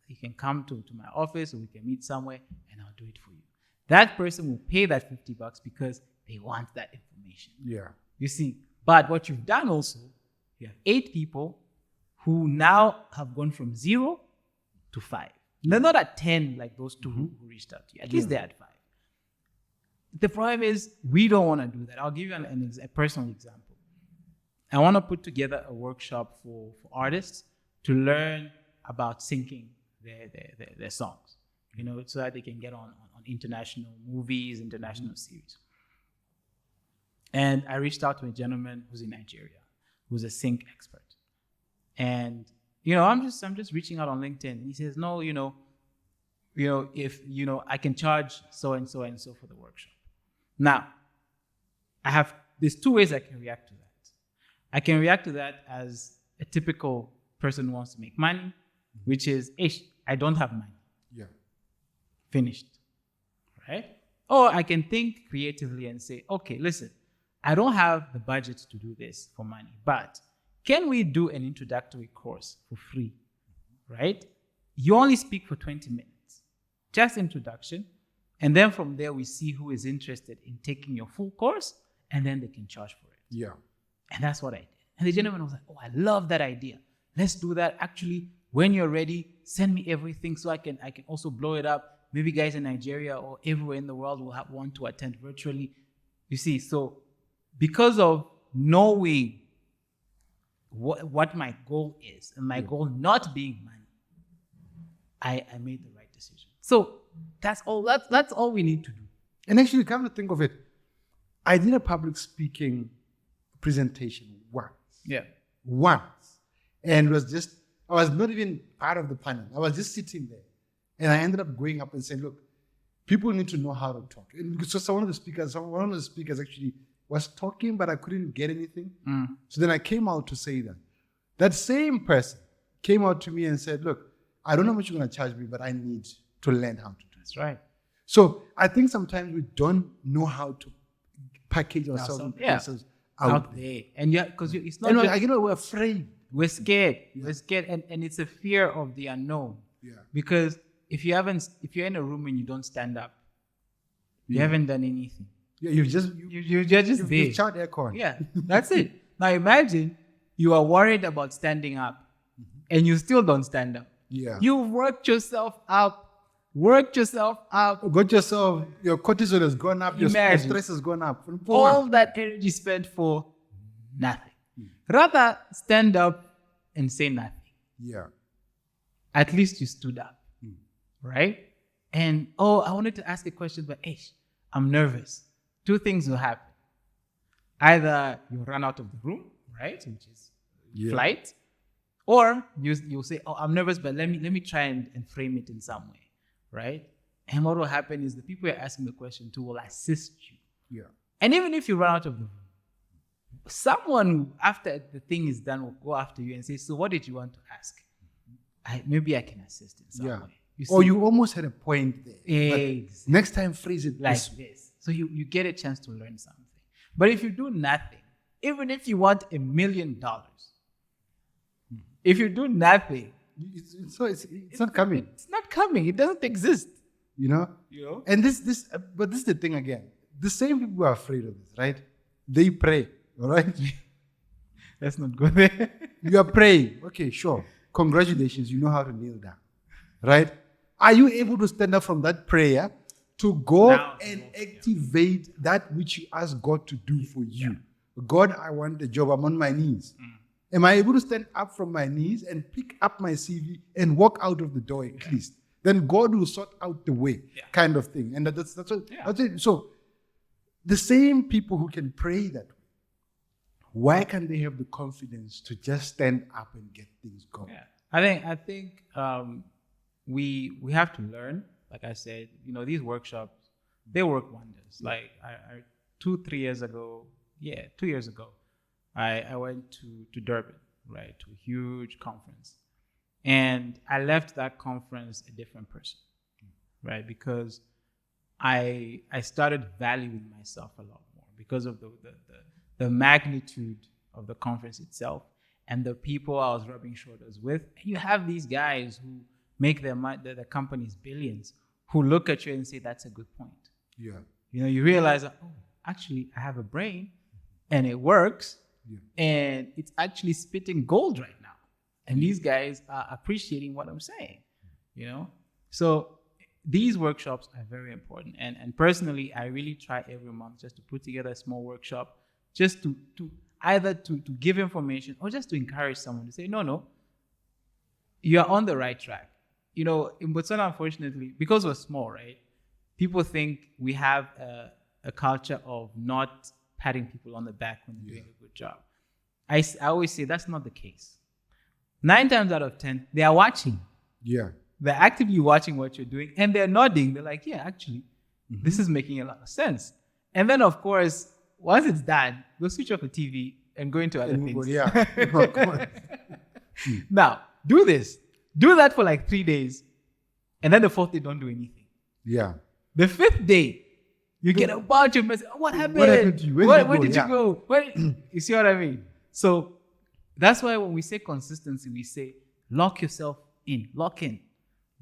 You can come to my office or we can meet somewhere and I'll do it for you. That person will pay that $50 because they want that information. Yeah. You see, But what you've done also, you have 8 people who now have gone from 0 to 5. They're not at 10 like those 2 who reached out to you. At least they're at 5. The problem is we don't want to do that. I'll give you a personal example. I want to put together a workshop for artists to learn about syncing their songs, so that they can get on international movies, international series. And I reached out to a gentleman who's in Nigeria, who's a sync expert. And I'm just reaching out on LinkedIn, and he says, no, if I can charge so and so and so for the workshop. Now, there's 2 ways I can react to that. I can react to that as a typical person who wants to make money, which is, I don't have money. Yeah. Finished. Right? Or I can think creatively and say, okay, listen, I don't have the budget to do this for money, but can we do an introductory course for free? Right? You only speak for 20 minutes. Just introduction. And then from there, we see who is interested in taking your full course, and then they can charge for it. Yeah. And that's what I did. And the gentleman was like, oh, I love that idea. Let's do that. Actually, when you're ready, send me everything so I can also blow it up. Maybe guys in Nigeria or everywhere in the world will want to attend virtually. You see, so because of knowing what my goal is, and my goal not being money, I made the right decision. So that's all we need to do. And actually, come to think of it, I did a public speaking presentation once. Yeah. Once. And I was not even part of the panel. I was just sitting there. And I ended up going up and saying, look, people need to know how to talk. And so one of the speakers actually was talking, but I couldn't get anything. So then I came out to say that. That same person came out to me and said, look, I don't know how much you're going to charge me, but I need to learn how to do it. That's right. So I think sometimes we don't know how to package ourselves out there. And because it's not we're afraid. We're scared. Yeah. We're scared. And it's a fear of the unknown. Yeah. Because if you're in a room and you don't stand up, you haven't done anything. Yeah, you're just there. You've shot aircon. Yeah, that's it. Now imagine you are worried about standing up and you still don't stand up. Yeah. You've worked yourself up. Got yourself, your cortisol has gone up, your stress has gone up. All that energy spent for nothing. Rather, stand up and say nothing. Yeah. At least you stood up. Right? And, I wanted to ask a question, but I'm nervous. 2 things will happen. Either you run out of the room, right? Which is flight. Or you'll say, I'm nervous, but let me try and frame it in some way. Right? And what will happen is the people you're asking the question to will assist you. Yeah. And even if you run out of the room, someone after the thing is done will go after you and say, so what did you want to ask? Maybe I can assist in some way. You almost had a point there. Exactly. Next time, phrase it like this. So you get a chance to learn something. But if you do nothing, even if you want $1 million, if you do nothing, it's not coming. It's not coming. It doesn't exist. And this is the thing again. The same people who are afraid of this, right? They pray, all right? Let's not go there. You are praying. Okay, sure. Congratulations. You know how to kneel down, right? Are you able to stand up from that prayer to go and activate that which you ask God to do for you? Yeah. God, I want a job. I'm on my knees. Am I able to stand up from my knees and pick up my CV and walk out of the door at least? Then God will sort out the way, kind of thing. And that's it. So the same people who can pray that way, why can't they have the confidence to just stand up and get things going? Yeah. I think we have to learn. Like I said, these workshops, they work wonders. Like 2 years ago, I went to Durban, right, to a huge conference. And I left that conference a different person, right, because I started valuing myself a lot more because of the magnitude of the conference itself and the people I was rubbing shoulders with. And you have these guys who make their companies billions, who look at you and say, that's a good point. Yeah. You realize, actually, I have a brain and it works. And it's actually spitting gold right now. And these guys are appreciating what I'm saying, you know? So these workshops are very important. And personally, I really try every month just to put together a small workshop, just to either to give information or just to encourage someone to say, no, you're on the right track. You know, in Botswana, unfortunately, because we're small, right? People think we have a culture of not patting people on the back when they're doing a good job. I always say that's not the case. 9 times out of 10, they are watching. Yeah. They're actively watching what you're doing and they're nodding. They're like, yeah, actually, this is making a lot of sense. And then, of course, once it's done, we'll switch off the TV and go into other things. Now, do this. Do that for like 3 days. And then the 4th day, don't do anything. Yeah. The 5th day, you get a bunch of messages. What happened? What happened to you? Where did you go? You see what I mean? So that's why when we say consistency, we say lock yourself in. Lock in.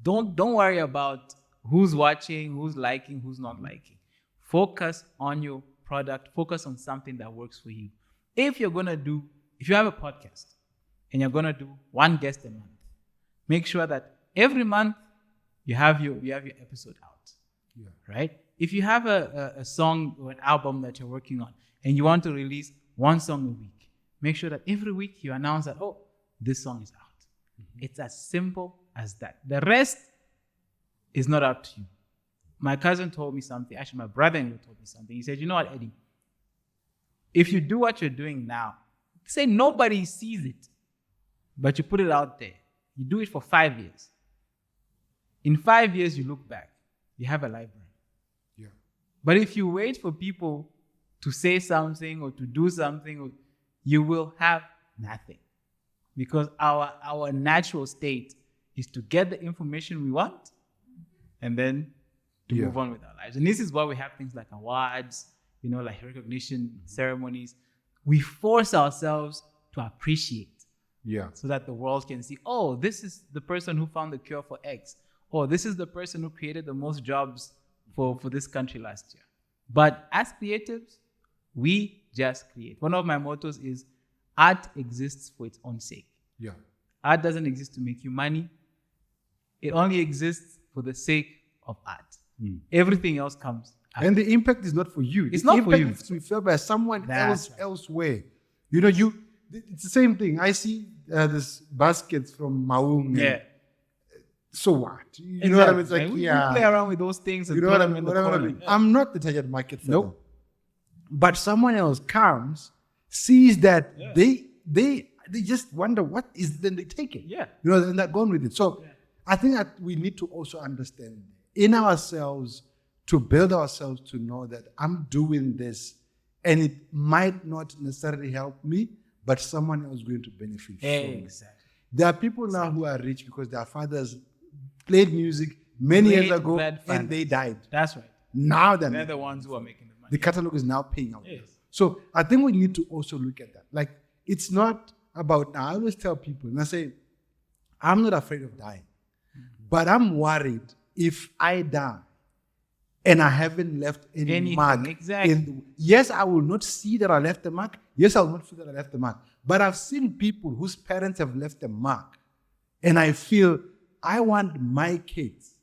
Don't worry about who's watching, who's liking, who's not liking. Focus on your product. Focus on something that works for you. If you have a podcast and you're going to do 1 guest a month, make sure that every month you have your episode out. Yeah. Right? If you have a song or an album that you're working on and you want to release 1 song a week, make sure that every week you announce that, this song is out. It's as simple as that. The rest is not up to you. My cousin told me something. Actually, my brother-in-law told me something. He said, you know what, Eddie? If you do what you're doing now, say nobody sees it, but you put it out there. You do it for 5 years. In 5 years, you look back. You have a library. Yeah. But if you wait for people to say something or to do something, you will have nothing. Because our natural state is to get the information we want and then to move on with our lives. And this is why we have things like awards, like recognition ceremonies. We force ourselves to appreciate. Yeah. So that the world can see, this is the person who found the cure for X. Or this is the person who created the most jobs for this country last year. But as creatives, we just create. One of my mottos is art exists for its own sake. Yeah. Art doesn't exist to make you money. It only exists for the sake of art. Everything else comes after. And the impact is not for you. It's not for you. It's to be felt by someone else elsewhere. It's the same thing. I see this baskets from Maung. Yeah. So what? You know what I mean? It's like, we play around with those things and put them in the corner. I'm not the target market for them. But someone else comes, sees that they just wonder what is, then they take it. Yeah. And they're gone with it. So I think that we need to also understand in ourselves, to build ourselves to know that I'm doing this and it might not necessarily help me, but someone else is going to benefit from it. Exactly. There are people now who are rich because their fathers played music many years ago and they died. That's right. Now they're the ones who are making the money. The catalog is now paying out. Yes. So I think we need to also look at that. Like, it's not about, I always tell people, and I say, I'm not afraid of dying, but I'm worried if I die and I haven't left any mark. Exactly. Yes, I will not see that I left a mark. Yes, I will not feel that I left a mark. But I've seen people whose parents have left a mark. And I feel I want my kids,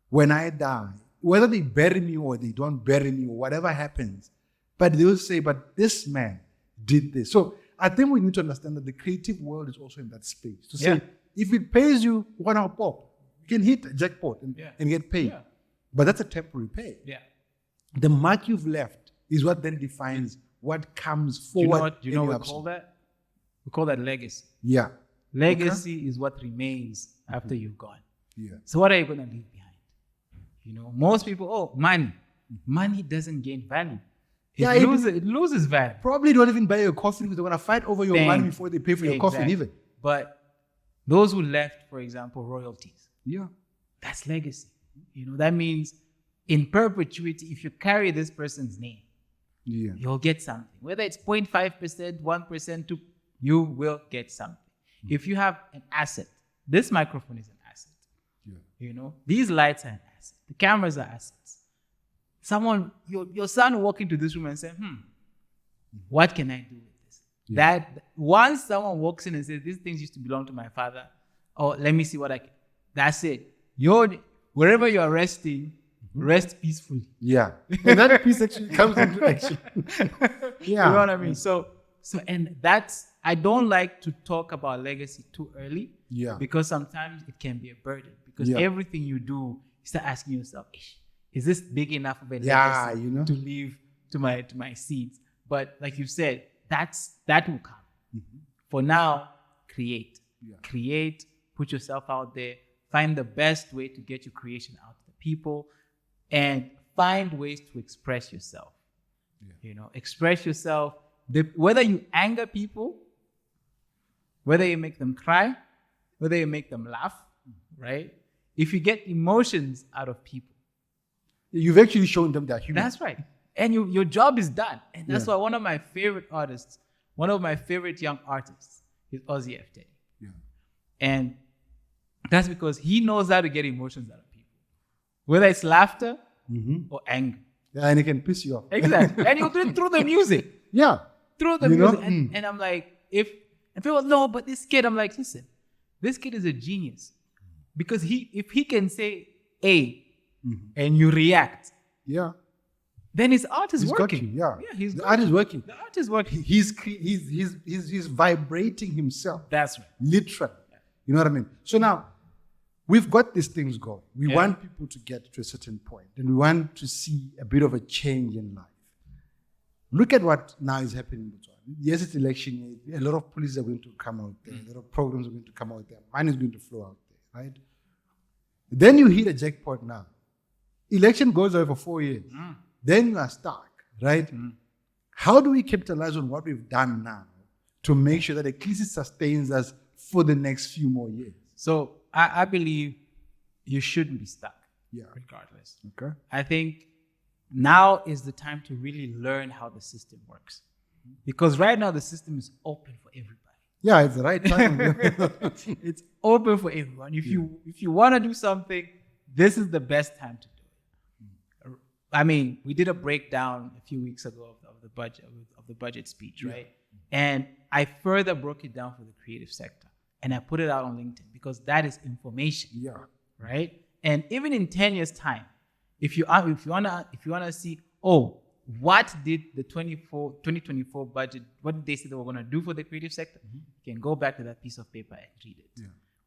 when I die, whether they bury me or they don't bury me or whatever happens, but they'll say, but this man did this. So I think we need to understand that the creative world is also in that space. To say, if it pays you 1 hour pop, you can hit a jackpot and get paid. Yeah. But that's a temporary pay. Yeah. The mark you've left is what then defines what comes forward. Do you know what we call that? We call that legacy. Yeah. Legacy is what remains after you've gone. Yeah. So what are you going to leave behind? Most people, money. Money doesn't gain value. It loses value. Probably don't even buy your coffin because they're going to fight over your money before they pay for your coffin even. But those who left, for example, royalties. Yeah. That's legacy. That means in perpetuity, if you carry this person's name, you'll get something. Whether it's 0.5%, 1%, 2%, you will get something. Mm-hmm. If you have an asset, this microphone is an asset. Yeah. These lights are an asset. The cameras are assets. Someone, your son will walk into this room and say, what can I do with this? That once someone walks in and says, these things used to belong to my father, or let me see what I can, that's it. Wherever you are resting, rest peacefully. Yeah. And that peace actually comes into action. Yeah. You know what I mean? So, and that's, I don't like to talk about legacy too early. Yeah. Because sometimes it can be a burden. Because everything you do, you start asking yourself, is this big enough of a legacy to leave to my seeds? But like you said, that will come. Mm-hmm. For now, create. Yeah. Create, put yourself out there, find the best way to get your creation out to the people, and find ways to express yourself. Yeah. Express yourself. Whether you anger people, whether you make them cry, whether you make them laugh, right? If you get emotions out of people, you've actually shown them that human. That's right. And your job is done. And that's why one of my favorite artists, one of my favorite young artists is Ozzy F. Teddy. Yeah. And that's because he knows how to get emotions out of people. Whether it's laughter or anger. Yeah, and it can piss you off. Exactly. And you do it through the music. Yeah. Through the music. And I'm like, if people know, but this kid, I'm like, listen, this kid is a genius. Because if he can say A and you react, then his art is working. The art is working. The art is working. He's vibrating himself. That's right. Literally. Yeah. You know what I mean? So now, we've got these things going. We want people to get to a certain point, and we want to see a bit of a change in life. Look at what now is happening in Botswana. Yes, it's election year. A lot of police are going to come out there. A lot of programs are going to come out there. Money is going to flow out there, right? Then you hit a jackpot now. Election goes away for 4 years. Then you are stuck, right? How do we capitalize on what we've done now to make sure that at least it sustains us for the next few more years? So I believe you shouldn't be stuck, regardless. Okay. I think now is the time to really learn how the system works. Because right now the system is open for everybody. Yeah, it's the right time. It's open for everyone. If you want to do something, this is the best time to do it. I mean, we did a breakdown a few weeks ago of the budget speech, right? And I further broke it down for the creative sector, and I put it out on LinkedIn because that is information. Right? And even in 10 years' time, if you wanna see, what did the 2024 budget, what did they say they were gonna do for the creative sector? You can go back to that piece of paper and read it.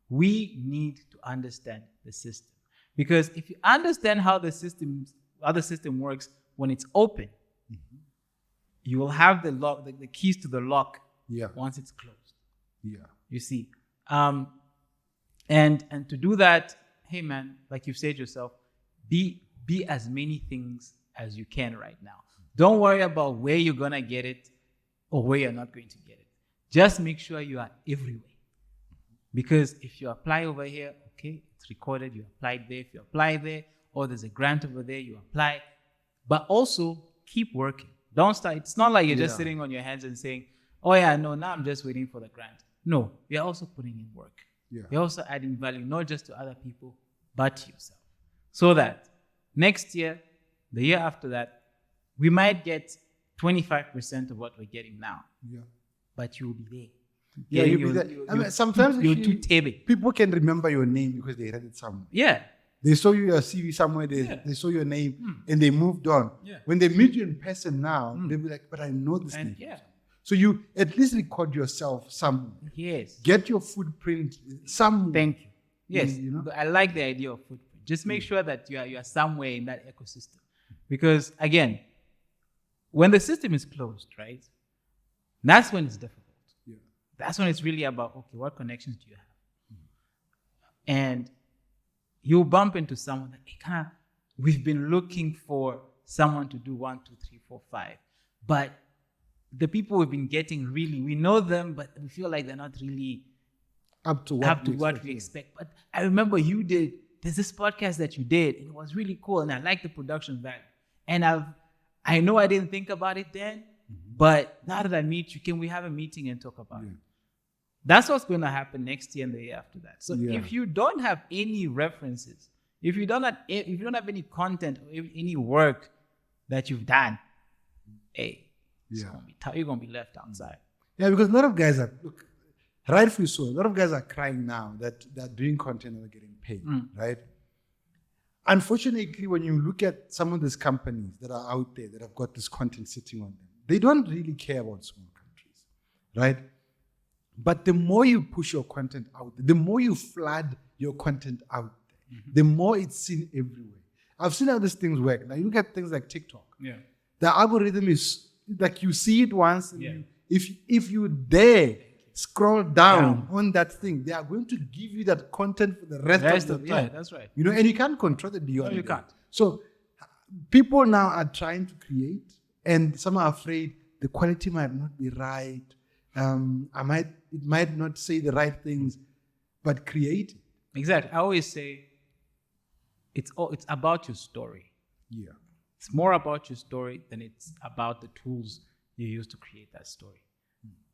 We need to understand the system. Because if you understand how the system works when it's open, you will have the lock, the keys to the lock once it's closed. You see. And to do that, hey man, like you've said yourself, be as many things as you can right now. Don't worry about where you're gonna get it or where you're not going to get it. Just make sure you are everywhere. Because if you apply over here, okay, it's recorded, you applied there. If you apply there, or there's a grant over there, you apply. But also keep working. Don't start. It's not like you're just sitting on your hands and saying, now I'm just waiting for the grant. No, you're also putting in work. You're also adding value, not just to other people, but to yourself. So that next year, the year after that, we might get 25% of what we're getting now. But you'll be there. You'll be there. Sometimes people can remember your name because they read it somewhere. They saw your CV somewhere, they saw your name, and they moved on. When they meet you in person now, they'll be like, but I know this name. So you at least record yourself somewhere. Get your footprint somewhere. Thank you. Yes, I like the idea of footprint. Just make sure that you are somewhere in that ecosystem. Because again, when the system is closed, right, that's when it's difficult. That's when it's really about, okay, what connections do you have? And you'll bump into someone that we've been looking for someone to do 1, 2, 3, 4, 5. But the people we've been getting we know them, but we feel like they're not really up to what we expect. But I remember there's this podcast that you did, and it was really cool, and I like the production value. And I know I didn't think about it then, but now that I meet you, can we have a meeting and talk about it? That's what's going to happen next year and the year after that. So if you don't have any references, if you don't have any content or any work that you've done, it's going to be tough. You're going to be left outside. Yeah, because a lot of guys look, rightfully so, a lot of guys are crying now that they're doing content and they're getting paid, right? Unfortunately, when you look at some of these companies that are out there that have got this content sitting on them, they don't really care about small countries, right? But the more you push your content out there, the more you flood your content out there, the more it's seen everywhere. I've seen how these things work. Like, you look at things like TikTok. Yeah. The algorithm is like, you see it once. And if you dare scroll down on that thing, they are going to give you that content for the rest of the time. Yeah, that's right. You know, and you can't control it beyond. No, you can't. So people now are trying to create, and some are afraid the quality might not be right. It might not say the right things, but create. Exactly. I always say it's about your story. Yeah. It's more about your story than it's about the tools you use to create that story.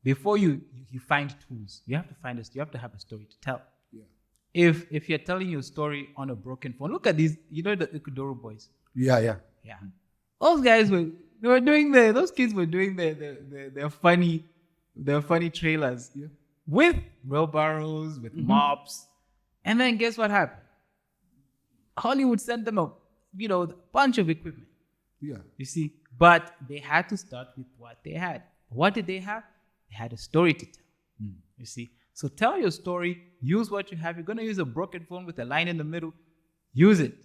Before you find tools, you have to find you have to have a story to tell. Yeah. If you're telling your story on a broken phone, look at these, the Ikudoro boys. Yeah. Those guys those kids were doing their funny trailers with wheelbarrows, with mops. And then guess what happened? Hollywood sent them a bunch of equipment. Yeah. You see, but they had to start with what they had. What did they have? They had a story to tell. You see, so tell your story. Use what you have. You're going to use a broken phone with a line in the middle. Use it.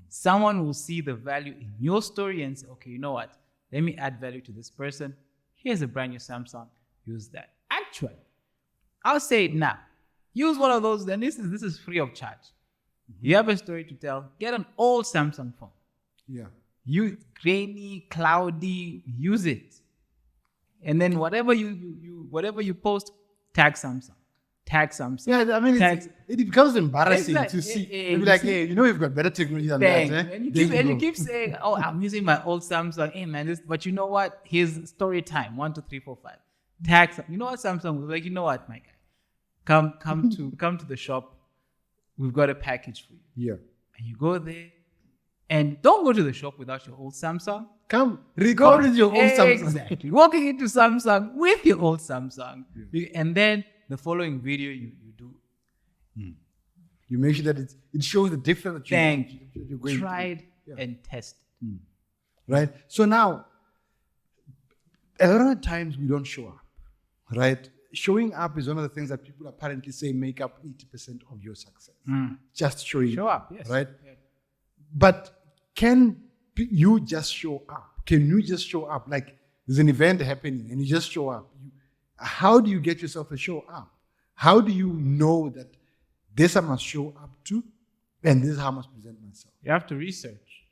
Someone will see the value in your story and say, okay, you know what? Let me add value to this person. Here's a brand new Samsung. Use that. Actually, I'll say it now. Use one of those. Then this is free of charge. You have a story to tell. Get an old Samsung phone. Yeah. You grainy, cloudy. Use it. And then whatever you post, tag Samsung. Yeah, I mean, it becomes embarrassing to see. You'll be like, hey, we've got better technology than that. Eh? And you keep saying, oh, I'm using my old Samsung. Hey, man, but you know what? Here's story time. 1, 2, 3, 4, 5. Tag Samsung. You know what Samsung was like? You know what, my guy? Come to the shop. We've got a package for you. Yeah. And you go there. And don't go to the shop without your old Samsung. Come, record with your old Samsung. Exactly. Walking into Samsung with your old Samsung. Yeah. And then the following video you do. You make sure that it shows the difference that you're going tried and tested. Right? So now, a lot of times we don't show up. Right? Showing up is one of the things that people apparently say make up 80% of your success. Just showing up. Yes. Right? Yeah. But can you just show up? Can you just show up? Like, there's an event happening and you just show up. How do you get yourself to show up? How do you know that this I must show up to and this is how I must present myself? You have to research.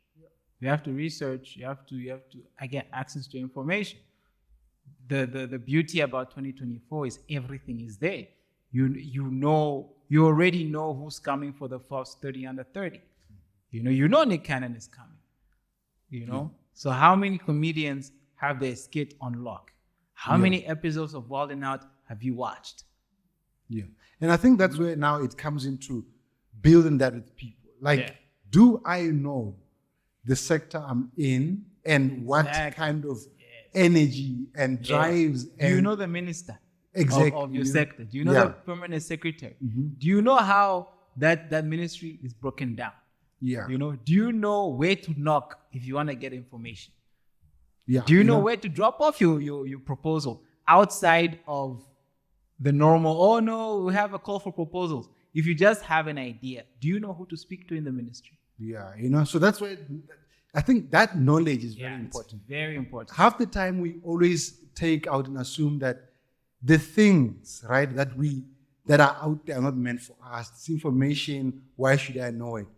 You have to research. You have to get access to information. The beauty about 2024 is everything is there. You already know who's coming for the first 30 under 30. You know Nick Cannon is coming. So how many comedians have their skit on lock? How many episodes of Wild 'N Out have you watched? Yeah. And I think that's where now it comes into building that with people. Like, do I know the sector I'm in and what kind of energy and drives? Do you know the minister of your sector? Do you know the permanent secretary? Do you know how that ministry is broken down? Yeah. Do you know where to knock if you want to get information? Yeah. Do you know where to drop off your proposal outside of the normal, oh no, we have a call for proposals. If you just have an idea, do you know who to speak to in the ministry? Yeah, so that's why I think that knowledge is very important. It's very important. Half the time we always take out and assume that the things, right, that are out there are not meant for us. This information, why should I know it?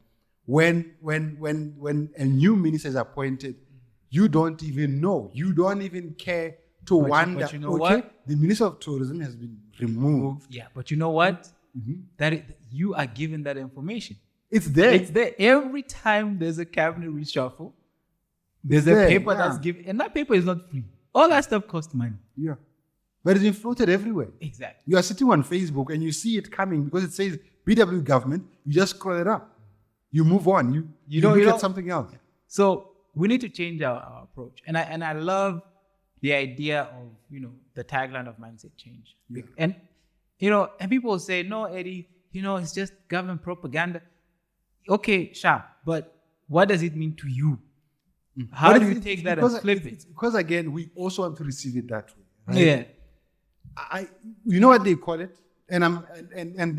When a new minister is appointed, you don't even know. You don't even care to wonder. But you know what? The Minister of Tourism has been removed. Yeah, but you know what? You are given that information. It's there. It's there. Every time there's a cabinet reshuffle, there's a paper that's given. And that paper is not free. All that stuff costs money. Yeah. But it's been floated everywhere. Exactly. You are sitting on Facebook and you see it coming because it says BW government. You just scroll it up. You move on. You look at something else. So we need to change our approach. And I love, the idea of, the tagline of mindset change. Yeah. And, and people say, no, Eddie, it's just government propaganda. Okay, sure. But what does it mean to you? How do you take that and flip it? Because again, we also want to receive it that way. Right? Yeah. You know what they call it? And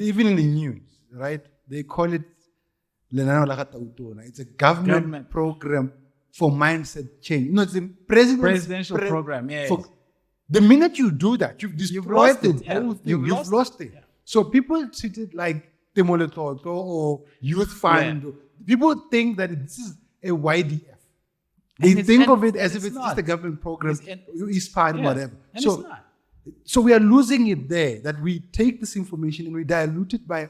even in the news, right? They call it it's a government program for mindset change. It's a presidential program. Yeah. The minute you do that, you've destroyed the whole thing. You've lost it. Yeah. So people treat it like Temoletoto or Youth Fund. Yeah. People think that this is a YDF. They think of it as if it's just a government program, East Part, whatever. And it's not. So we are losing it there, that we take this information and we dilute it by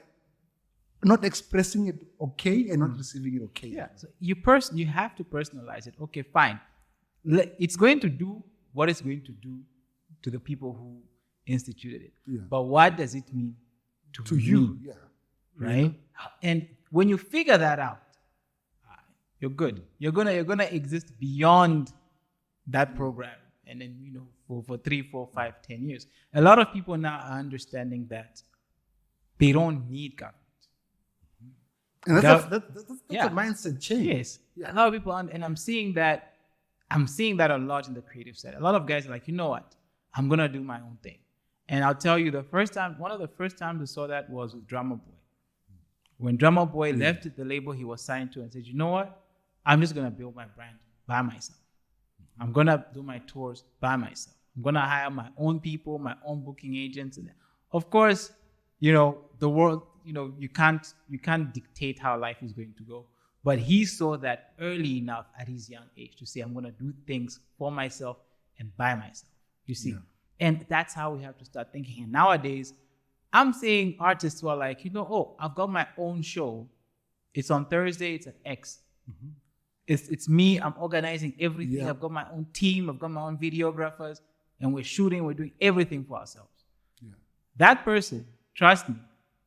not expressing it okay and not receiving it okay. Yeah. So you have to personalize it. Okay, fine. It's going to do what it's going to do to the people who instituted it. Yeah. But what does it mean to you? Yeah. Right? Yeah. And when you figure that out, you're good. You're gonna exist beyond that program. And then, for 3, 4, 5, 10 years. A lot of people now are understanding that they don't need government. And that's a mindset change. Yes. Yeah. A lot of people, and I'm seeing that a lot in the creative side. A lot of guys are like, you know what? I'm going to do my own thing. And I'll tell you, one of the first times we saw that was with Drummer Boy. When Drummer Boy left the label he was signed to and said, you know what? I'm just going to build my brand by myself. I'm going to do my tours by myself. I'm going to hire my own people, my own booking agents. And of course, the world, you can't dictate how life is going to go. But he saw that early enough at his young age to say, I'm going to do things for myself and by myself. You see? Yeah. And that's how we have to start thinking. And nowadays, I'm seeing artists who are like, I've got my own show. It's on Thursday. It's at X. Mm-hmm. It's me. I'm organizing everything. Yeah. I've got my own team. I've got my own videographers. And we're shooting. We're doing everything for ourselves. Yeah. That person, trust me,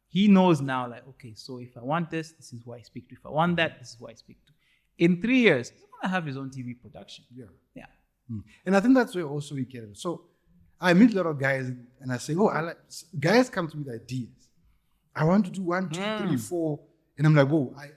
he knows now, like, okay, so if I want this is who I speak to. If I want that, this is who I speak to. In 3 years, he's going to have his own TV production. Yeah. Yeah. Mm. And I think that's where also we get it. So I meet a lot of guys and I say, guys come to me with ideas. I want to do 1, 2, 3, 4. And I'm like,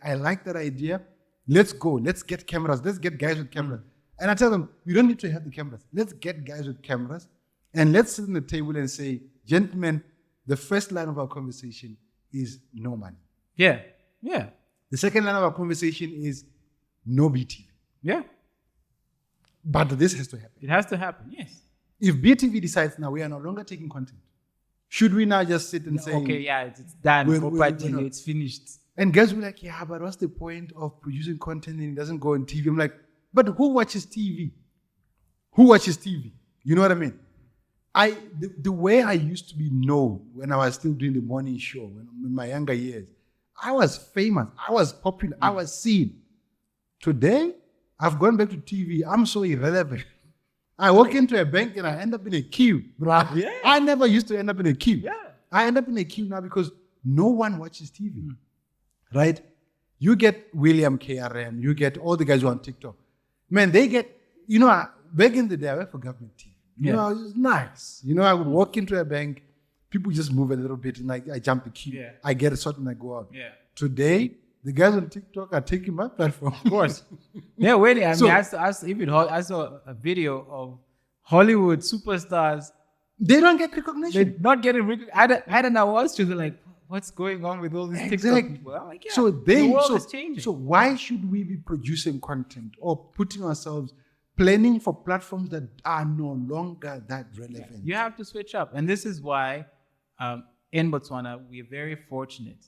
I like that idea. Let's go. Let's get cameras. Let's get guys with cameras. And I tell them, you don't need to have the cameras. Let's get guys with cameras. And let's sit on the table and say, gentlemen, the first line of our conversation is no money. Yeah. Yeah. The second line of our conversation is no BTV. Yeah. But this has to happen. It has to happen, yes. If BTV decides now we are no longer taking content, should we now just sit and say, okay, yeah, it's done, it's finished. And guys will be like, yeah, but what's the point of producing content and it doesn't go on TV? I'm like, but who watches TV? Who watches TV? You know what I mean? The way I used to be known when I was still doing the morning show in my younger years, I was famous, I was popular, I was seen. Today, I've gone back to TV. I'm so irrelevant. I walk into a bank and I end up in a queue. Yeah. I never used to end up in a queue. Yeah. I end up in a queue now because no one watches TV. Right? You get William KRM, you get all the guys who are on TikTok. Man, they get, back in the day, I worked for government TV. It was nice. I would walk into a bank, people just move a little bit and I jump the queue. Yeah. I get a shot and I go out. Yeah. Today, the guys on TikTok are taking my platform. Of course. Yeah, waiting. I saw a video of Hollywood superstars. They don't get recognition. They're not getting recognition. I don't know what's true. They're like, what's going on with all these TikTok people? I'm like, the world is changing. So why should we be producing content or putting ourselves, planning for platforms that are no longer that relevant? Yeah. You have to switch up. And this is why in Botswana, we're very fortunate.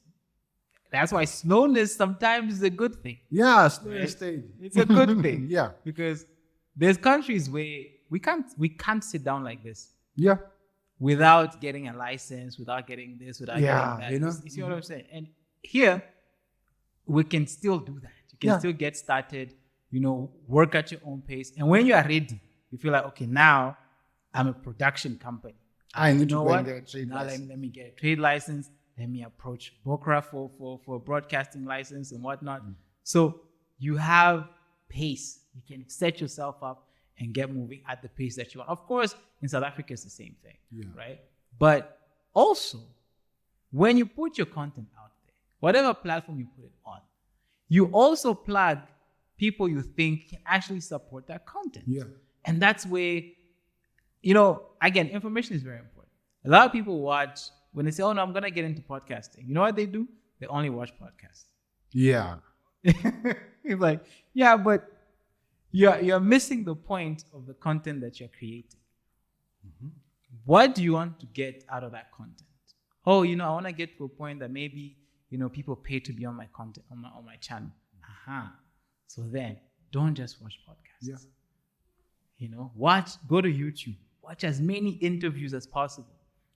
That's why slowness sometimes is a good thing. Yeah, slow stage. It's a good thing. Yeah. Because there's countries where we can't sit down like this. Yeah. Without getting a license, without getting this, without getting that. You see what I'm saying? And here, we can still do that. You can still get started, work at your own pace. And when you are ready, you feel like, okay, now I'm a production company. I need to go and get a trade license. Let me get a trade license. Let me approach Bokra for a broadcasting license and whatnot. So you have pace. You can set yourself up and get moving at the pace that you want. Of course, in South Africa, it's the same thing, Yeah. right? But also, when you put your content out there, whatever platform you put it on, you also plug people you think can actually support that content. Yeah. And that's where, again, information is very important. A lot of people watch, when they say, oh no, I'm going to get into podcasting. You know what they do? They only watch podcasts. Yeah. It's like, yeah, but you're missing the point of the content that you're creating. Mm-hmm. What do you want to get out of that content? Oh, I want to get to a point that maybe, people pay to be on my content, on my channel. So then, don't just watch podcasts. Yeah. Go to YouTube. Watch as many interviews as possible.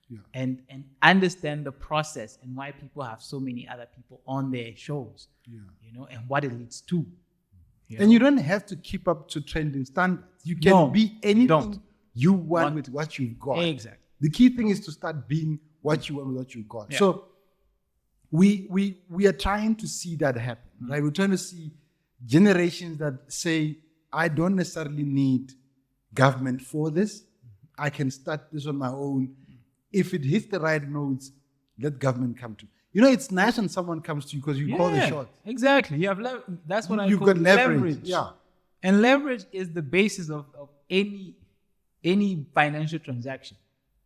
Yeah. And understand the process and why people have so many other people on their shows. Yeah. And what it leads to. And you don't have to keep up to trending standards. You can be anything you want with what you've got. Exactly. The key thing is to start being what you want with what you've got. Yeah. So we are trying to see that happen. Mm-hmm. Right? We're trying to see generations that say, I don't necessarily need government for this. I can start this on my own. If it hits the right notes, let government come to. It's nice when someone comes to you because you call the shot. Exactly. You have that's what You've I got call leverage. Yeah. And leverage is the basis of any financial transaction.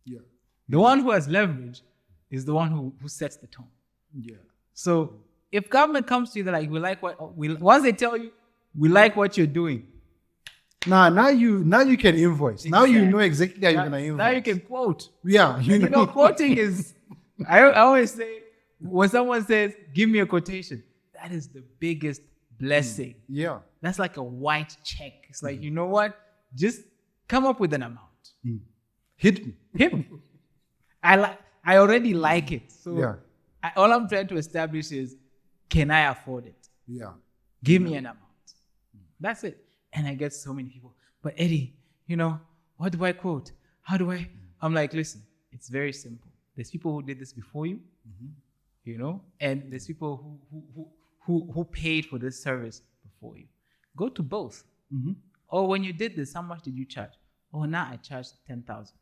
Yeah. The one who has leverage is the one who sets the tone. Yeah. So if government comes to you, they're like, once they tell you, we like what you're doing. Now you can invoice. Exactly. Now you know exactly how you're gonna invoice. Now you can quote. Yeah. Quoting is. I always say, when someone says, "Give me a quotation," that is the biggest blessing. Yeah. That's like a white check. It's like, you know what? Just come up with an amount. Hit me. I already like it. So yeah. All I'm trying to establish is, can I afford it? Yeah. Give me an amount. That's it. And I get so many people. But Eddy, what do I quote? How do I? I'm like, listen, it's very simple. There's people who did this before you, and there's people who paid for this service before you. Go to both. Mm-hmm. Or when you did this, how much did you charge? Oh, now I charged 10,000.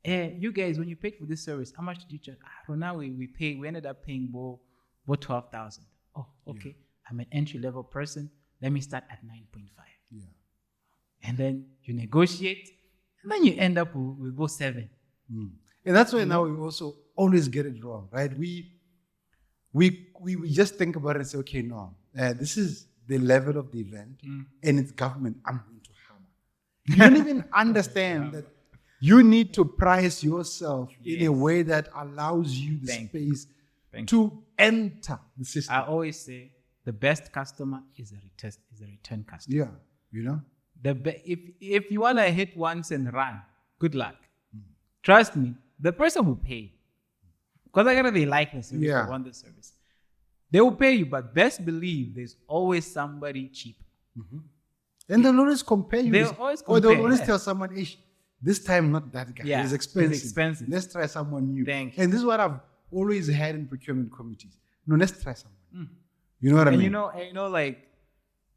And you guys, when you paid for this service, how much did you charge? Now we ended up paying more 12,000. Oh, okay. Yeah. I'm an entry-level person. Let me start at 9.5. Yeah. And then you negotiate, and then you end up with both 7. Mm. And that's why now we also always get it wrong, right? We just think about it and say, okay, no, this is the level of the event, and it's government. I'm going to hammer. You don't even understand that you need to price yourself in a way that allows you the space to enter the system. I always say the best customer is a return customer. Yeah, if you want to hit once and run, good luck. Trust me, the person will pay. Because they like the service, they want the service. They will pay you, but best believe there's always somebody cheap. Mm-hmm. And they'll always compare you. They'll always tell someone, this time not that guy. Yeah, it's expensive. It's expensive. Let's try someone new. Thank you. And this is what I've always had in procurement committees. No, let's try someone. You know what I mean?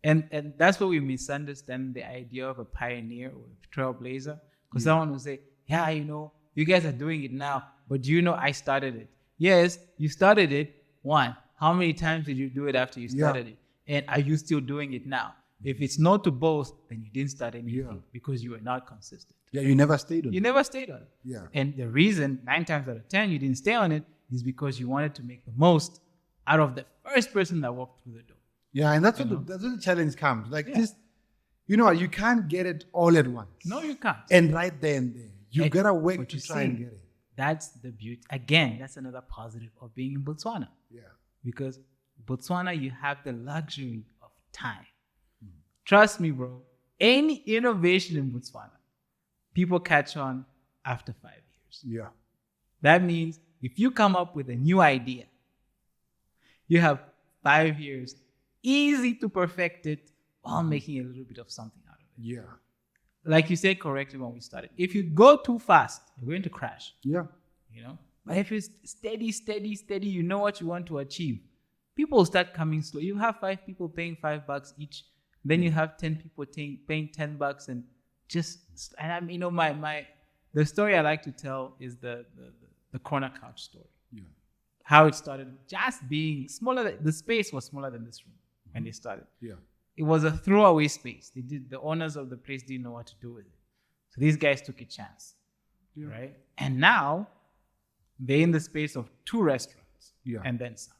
And that's where we misunderstand the idea of a pioneer or a trailblazer. Because someone will say, you guys are doing it now, but I started it. Yes, you started it. One, how many times did you do it after you started it? And are you still doing it now? If it's no to both, then you didn't start anything because you were not consistent. Yeah, you never stayed on it. You never stayed on it. Yeah. And the reason 9 times out of 10 you didn't stay on it is because you wanted to make the most out of the first person that walked through the door. Yeah, and that's where the challenge comes. Just, you can't get it all at once. No, you can't. And right there and there. You've got to work to try and get it. That's the beauty. Again, that's another positive of being in Botswana. Yeah. Because Botswana, you have the luxury of time. Trust me, bro. Any innovation in Botswana, people catch on after 5 years. Yeah. That means if you come up with a new idea, you have 5 years, easy to perfect it while making a little bit of something out of it. Yeah. Like you said correctly when we started. If you go too fast, you're going to crash. Yeah. But if it's steady, you know what you want to achieve. People will start coming slow. You have 5 people paying $5 each. Then you have 10 people paying $10 and and I mean, the story I like to tell is the corner couch story. Yeah. How it started just being smaller. The space was smaller than this room when they started. Yeah. It was a throwaway space. The owners of the place didn't know what to do with it. So these guys took a chance. Yeah. Right? And now they're in the space of 2 restaurants. Yeah. And then some.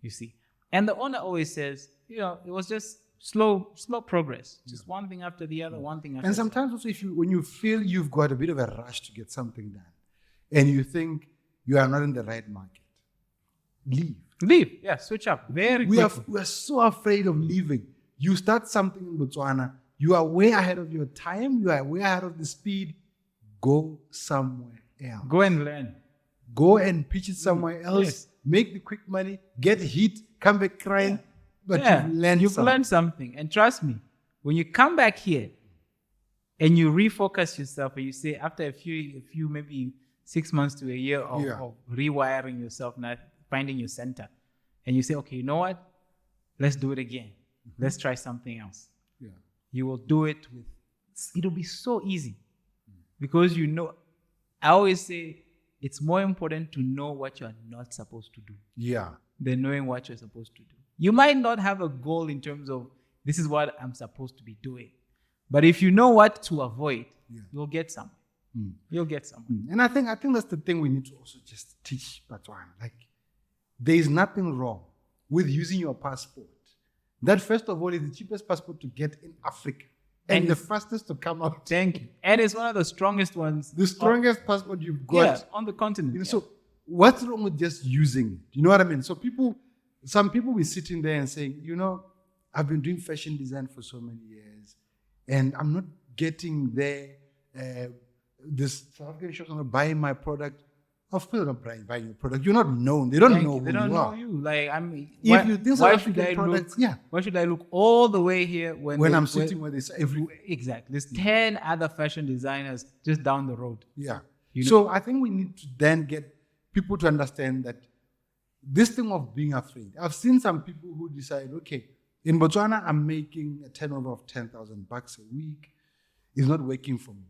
You see. And the owner always says, it was just slow progress. Just one thing after the other, one thing after And the other. sometimes also when you feel you've got a bit of a rush to get something done and you think you are not in the right market, leave. Yeah, switch up. Very We quickly. are so afraid of leaving. You start something in Botswana, you are way ahead of your time, you are way ahead of the speed. Go somewhere else. Go and learn. Go and pitch it somewhere else. Yes. Make the quick money, get hit, come back crying. But you've learned something. And trust me, when you come back here and you refocus yourself and you say after a few maybe 6 months to a year of rewiring yourself, now finding your center, and you say, okay, you know what? Let's do it again. Let's try something else. Yeah. You will do it it'll be so easy because I always say it's more important to know what you're not supposed to do than knowing what you're supposed to do. You might not have a goal in terms of this is what I'm supposed to be doing. But if you know what to avoid, you'll get somewhere. You'll get somewhere. And I think that's the thing we need to also just teach Botswana. Like, there is nothing wrong with using your passport. That, first of all, is the cheapest passport to get in Africa and the fastest to come out. Thank you. And it's one of the strongest ones. The strongest passport you've got on the continent. So what's wrong with just using it? You know what I mean? So some people will be sitting there and saying, I've been doing fashion design for so many years and I'm not getting there. This South African shops are not buying my product. Of course, they're not buying your product. You're not known. They don't know who you are. They don't know you. Like, I mean, if you think South African products, why should I look all the way here when I'm sitting where they say everywhere? Exactly. There's 10 other fashion designers just down the road. Yeah. So I think we need to then get people to understand that this thing of being afraid. I've seen some people who decide, okay, in Botswana, I'm making a turnover of $10,000 a week. It's not working for me.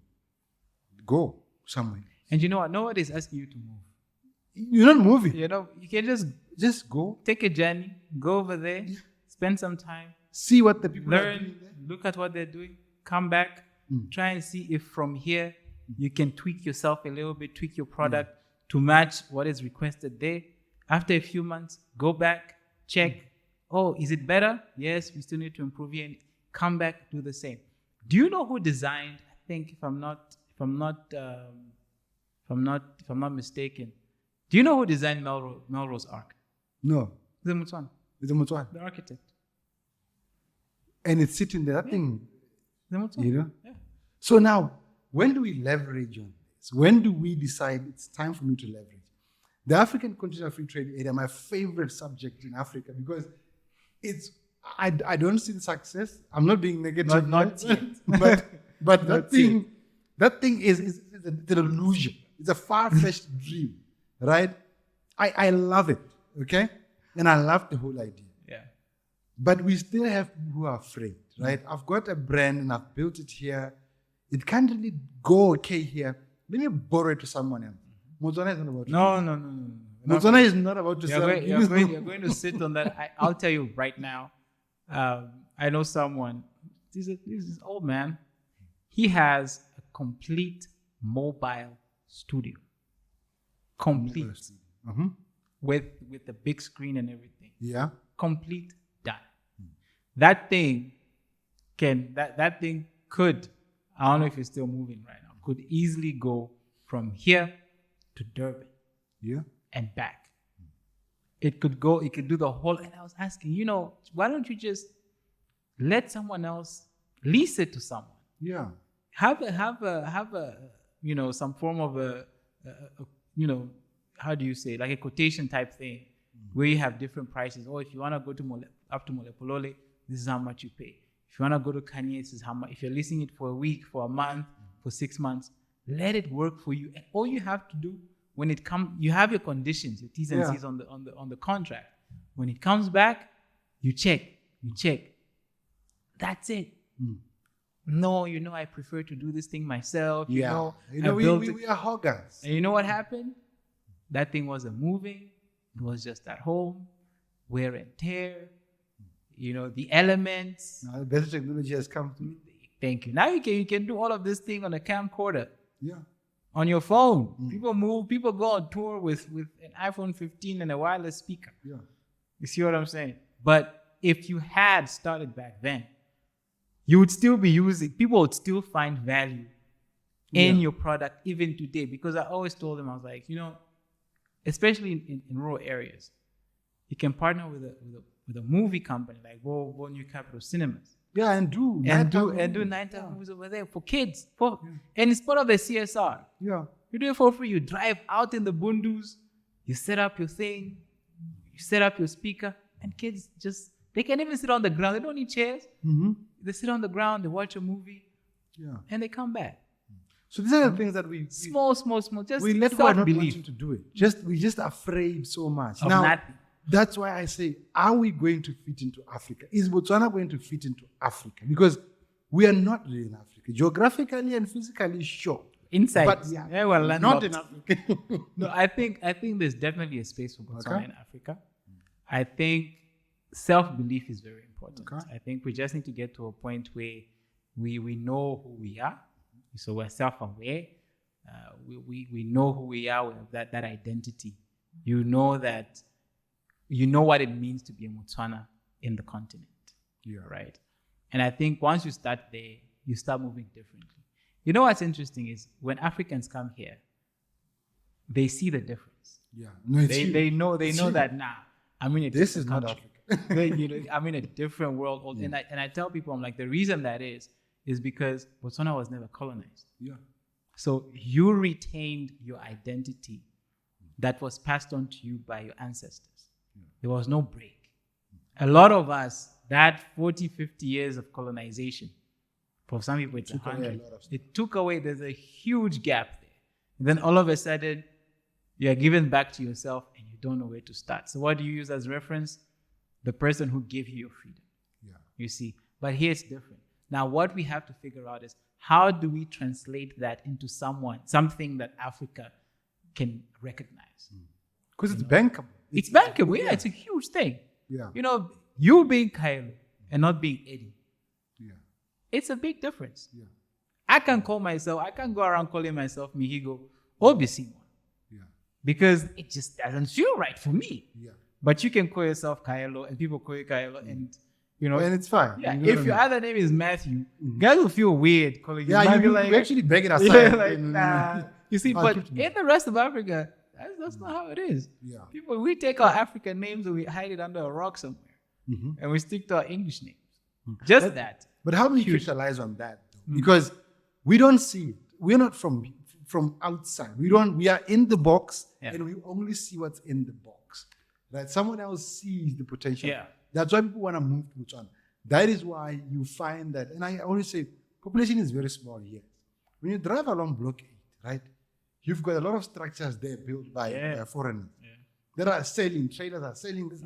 Go somewhere. And you know what? Nobody's asking you to move. You're not moving. You can just go. Take a journey. Go over there. Spend some time. See what the people are doing there. Look at what they're doing. Come back. Try and see if from here you can tweak yourself a little bit, tweak your product to match what is requested there. After a few months, go back, check. Oh, is it better? Yes, we still need to improve here. And come back, do the same. Do you know who designed? I think if I'm not mistaken, do you know who designed Melrose Arc? No. It's a Motswana. The architect. And it's sitting there. That thing. The Motswana. Yeah. So now, when do we leverage on this? When do we decide it's time for me to leverage? The African Continental Free Trade Area, my favorite subject in Africa, because I don't see the success. I'm not being negative. Not yet. but that thing is an illusion. It's a far-fetched dream, right? I love it, okay? And I love the whole idea. Yeah. But we still have people who are afraid, right? I've got a brand and I've built it here. It can't really go okay here. Let me borrow it to someone else. Botswana is not about No. Botswana is not about to sell. You're going to sit on that. I'll tell you right now. I know someone. This is old man. He has a complete mobile studio. Complete. With the big screen and everything. Yeah. Complete done. That thing could, I don't know if it's still moving right now, could easily go from here to Durban. Yeah. And back. It could do the whole, and I was asking, why don't you just let someone else lease it to someone? Yeah. Have a some form of a how do you say, like a quotation type thing where you have different prices. Or if you want to go to up to Molepolole, this is how much you pay. If you want to go to Kanye, this is how much. If you're leasing it for a week, for a month, for 6 months, let it work for you. And all you have to do when it comes, you have your conditions, your T's and C's on the contract. When it comes back, you check. That's it. no, I prefer to do this thing myself. we are hoggers. And you know what happened? That thing wasn't moving. It was just at home, wear and tear. The elements. Now, better technology has come through. Thank you. Now you can do all of this thing on a camcorder. Yeah. On your phone. People move. People go on tour with an iPhone 15 and a wireless speaker. Yeah. You see what I'm saying? But if you had started back then, you would still be people would still find value in your product even today. Because I always told them, I was like, especially in rural areas, you can partner with a movie company like World New Capital Cinemas. Yeah, and do nighttime movies over there for kids. And it's part of the CSR. Yeah. You do it for free. You drive out in the bundus, you set up your thing, you set up your speaker, and kids they can even sit on the ground. They don't need chairs. Mm-hmm. They sit on the ground, they watch a movie, and they come back. So these are the things that we small. Just we let go of not wanting to do it. We're just afraid so much. Now, that's why I say, are we going to fit into Africa? Is Botswana going to fit into Africa? Because we are not really in Africa. Geographically and physically, sure. Inside. But not in Africa. No, I think there's definitely a space for Botswana in Africa. I think self-belief is very important. Okay. I think we just need to get to a point where we know who we are. So we're self-aware. We know who we are. We have that identity. You know what it means to be a Botswana in the continent. Yeah. Right? And I think once you start there, you start moving differently. You know what's interesting is when Africans come here, they see the difference. Yeah. No, they know that I'm in a this is not Africa. I'm in a different world. Yeah. And I tell people, I'm like, the reason that is because Botswana was never colonized. Yeah. So you retained your identity that was passed on to you by your ancestors. Yeah. There was no break. A lot of us, that 40, 50 years of colonization, for some people it's 100. It took away, there's a huge gap there. And then all of a sudden, you're given back to yourself and you don't know where to start. So what do you use as reference? The person who gave you your freedom. Yeah. You see. But here it's different. Now, what we have to figure out is how do we translate that into something that Africa can recognize? Because it's bankable. It's bankable. Yeah, it's a huge thing. Yeah. You being Kaelo and not being Eddy. Yeah. It's a big difference. Yeah. I can go around calling myself Mihigo or Botswana. Yeah. Because it just doesn't feel right for me. Yeah. But you can call yourself Kaelo and people call you Kaelo and and it's fine. Yeah. If your other name is Matthew, guys will feel weird calling you. Yeah, you actually beg it aside. Yeah, nah. You see, but in the rest of Africa, that's not how it is. Yeah. We take our African names and we hide it under a rock somewhere. Mm-hmm. And we stick to our English names. Just that. But how do we capitalize on that? Because we don't see it. We're not from outside. We are in the box and we only see what's in the box. Right? Someone else sees the potential. Yeah. That's why people want to move to Botswana. That is why you find that, and I always say, population is very small here. When you drive along Block 8, right, you've got a lot of structures there built by foreigners. Yeah. That are selling, traders are selling this.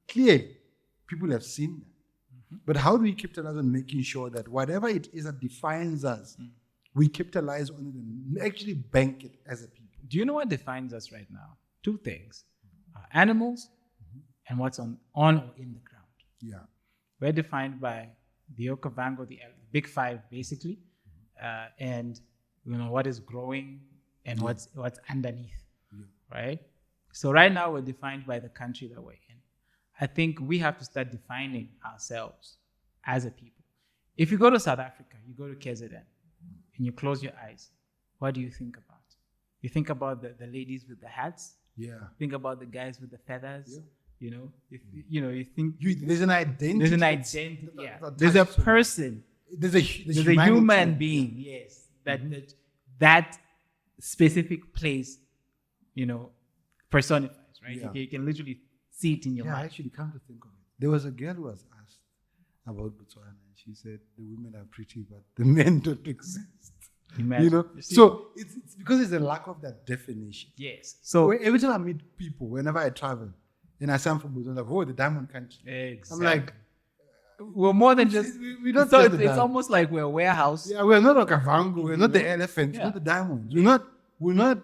Clearly, people have seen that. Mm-hmm. But how do we capitalize on making sure that whatever it is that defines us, we capitalize on it and actually bank it as a people? Do you know what defines us right now? Two things. Animals and what's on or in the ground. Yeah. We're defined by the Okavango, the big five, basically, and what is growing and what's underneath, right? So right now we're defined by the country that we're in. I think we have to start defining ourselves as a people. If you go to South Africa, you go to KZN, and you close your eyes, what do you think about? You think about the ladies with the hats. Yeah. Think about the guys with the feathers. Yeah. You think there's an identity. There's an identity. Yeah. There's a person. There's a human being. Yes. That specific place, personifies, right? Yeah. You can literally see it in your mind. Actually, come to think of it, there was a girl who was asked about Botswana, and she said the women are pretty, but the men don't exist. Imagine. So it's because it's a lack of that definition. Yes. So every time I meet people, whenever I travel, and I say I'm from Botswana, like, the diamond country. Exactly. I'm like, we're more than just. We're not So just it's the diamonds. almost like we're a warehouse. Yeah, we're not a kavango. We're not the elephants. Yeah. We're not the diamonds. We're not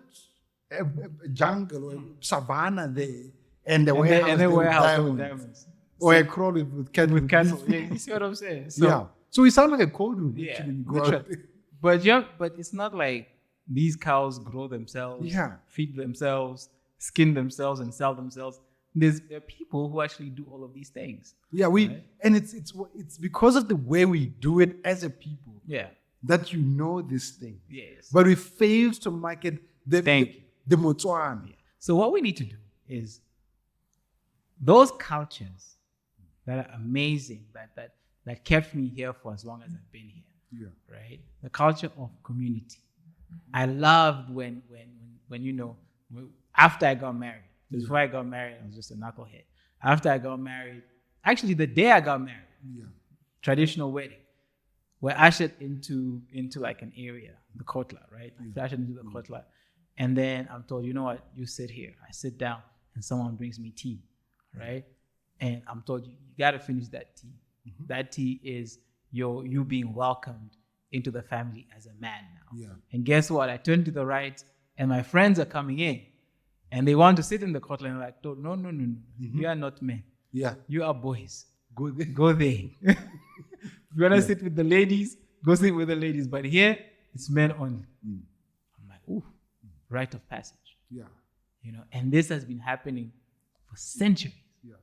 a jungle or a savannah there and the warehouse, and there a with warehouse diamonds. with diamonds. Or a crawl with cattle. With cattle. Yeah, you see what I'm saying? So, Yeah. So we sound like a code room. Yeah, Actually, when you go out literally. there. But it's not like these cows grow themselves, Yeah. feed themselves, skin themselves, and sell themselves. There are people who actually do all of these things. Yeah, Right. and it's because of the way we do it as a people Yeah. that you know this thing. Yes. But we failed to market Thank you. the Botswana. So what we need to do is those cultures that are amazing, that kept me here for as long as I've been here. Yeah. Right? The culture of community. I loved when after I got married. Before I got married, I was just a knucklehead. After I got married, actually the day I got married, Yeah. traditional wedding, we're ushered into like an area, the kotla, right? We're ushered into the kotla. And then I'm told, you know what, you sit here. I sit down and someone brings me tea, right? And I'm told you got to finish that tea. That tea is you being welcomed into the family as a man now. Yeah. And guess what? I turn to the right and my friends are coming in and they want to sit in the kotla and I'm like, no. You are not men. Yeah. You are boys. Go there. Go there. If you want to sit with the ladies, go sit with the ladies. But here, it's men only. I'm like, ooh, rite of passage. Yeah. And this has been happening for centuries. Yeah.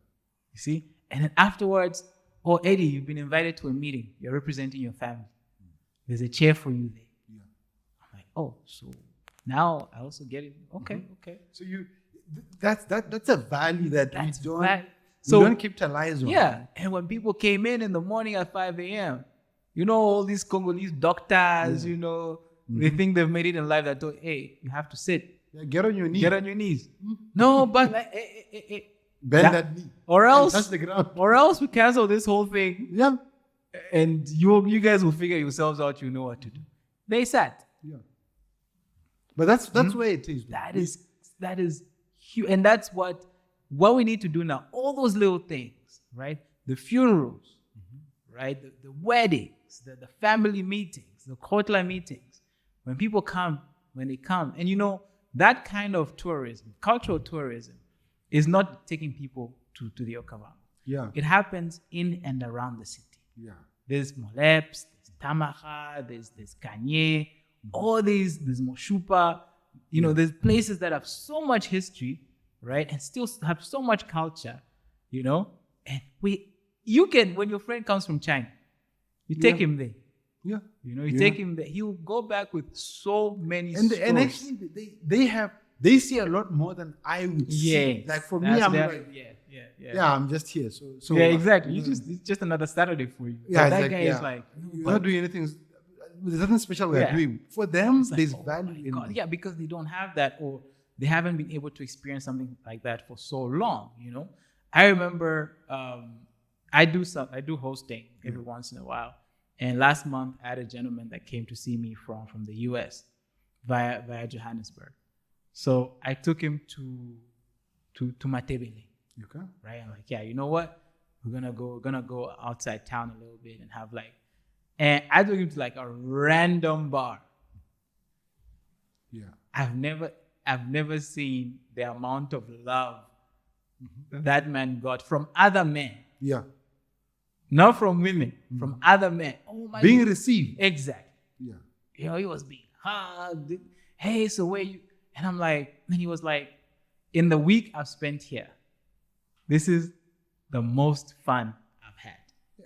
You see? And then afterwards, oh, Eddie, you've been invited to a meeting. You're representing your family. There's a chair for you there. Yeah. I'm like, oh, so now I also get it. Okay. So that's a value that That's we don't bad. we So don't capitalize on. yeah, and when people came in the morning at 5 a.m., all these Congolese doctors, they think they've made it in life that, hey, you have to sit. Yeah, get on your knees. Get on your knees. No, but like, Bend that knee. or else, Touch the ground. or else we cancel this whole thing, Yeah. and you guys will figure yourselves out. You know what to do. They sat. Yeah. But that's where it is. That is huge, and that's what we need to do now. All those little things, right? The funerals, right? The weddings, the family meetings, the kotla meetings. When people come, and that kind of tourism, cultural tourism, is not taking people to the Okavango. Yeah. It happens in and around the city. Yeah. There's Moleps, there's Tamaha, there's Kanye, all these, there's Moshupa. There's places that have so much history, right? And still have so much culture, And when your friend comes from China, you take him there. Yeah. You take him there. He'll go back with so many And stories. actually they see a lot more than I would see. Yes. Like for me, I'm like, yeah. I'm just here. So Yeah, exactly. It's just another Saturday for you. Yeah, But that it's guy is like, you're not doing anything. There's nothing special we're doing. For them, It's like, there's oh value my in God. it. Yeah, because they don't have that, or they haven't been able to experience something like that for so long. I remember I do hosting every once in a while, and last month I had a gentleman that came to see me from the US via Johannesburg. So I took him to Matebele. Okay. Right? I'm like, yeah, you know what? We're gonna go outside town a little bit and have and I took him to like a random bar. Yeah. I've never seen the amount of love that man got from other men. Yeah. Not from women, from other men. Oh my Being God. received. Exactly. Yeah. He was being hugged. Hey, so where you? And I'm like, and he was like, in the week I've spent here, this is the most fun I've had.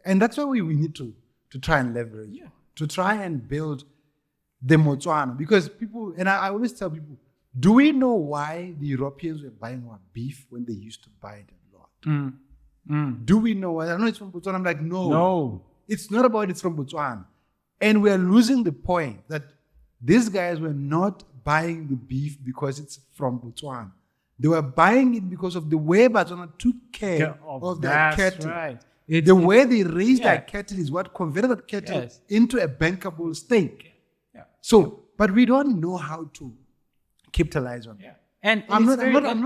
And that's why we need to try and leverage. Yeah. To try and build the Botswana. Because people, and I always tell people, do we know why the Europeans were buying our beef when they used to buy it a lot? Do we know why? I know it's from Botswana. I'm like, no. It's not about it's from Botswana. And we're losing the point that these guys were not buying the beef because it's from Botswana. They were buying it because of the way Botswana took care of their cattle. Right. The way they raised their cattle is what converted that cattle into a bankable state. Yeah. So, but we don't know how to capitalize on it. Yeah. And I'm not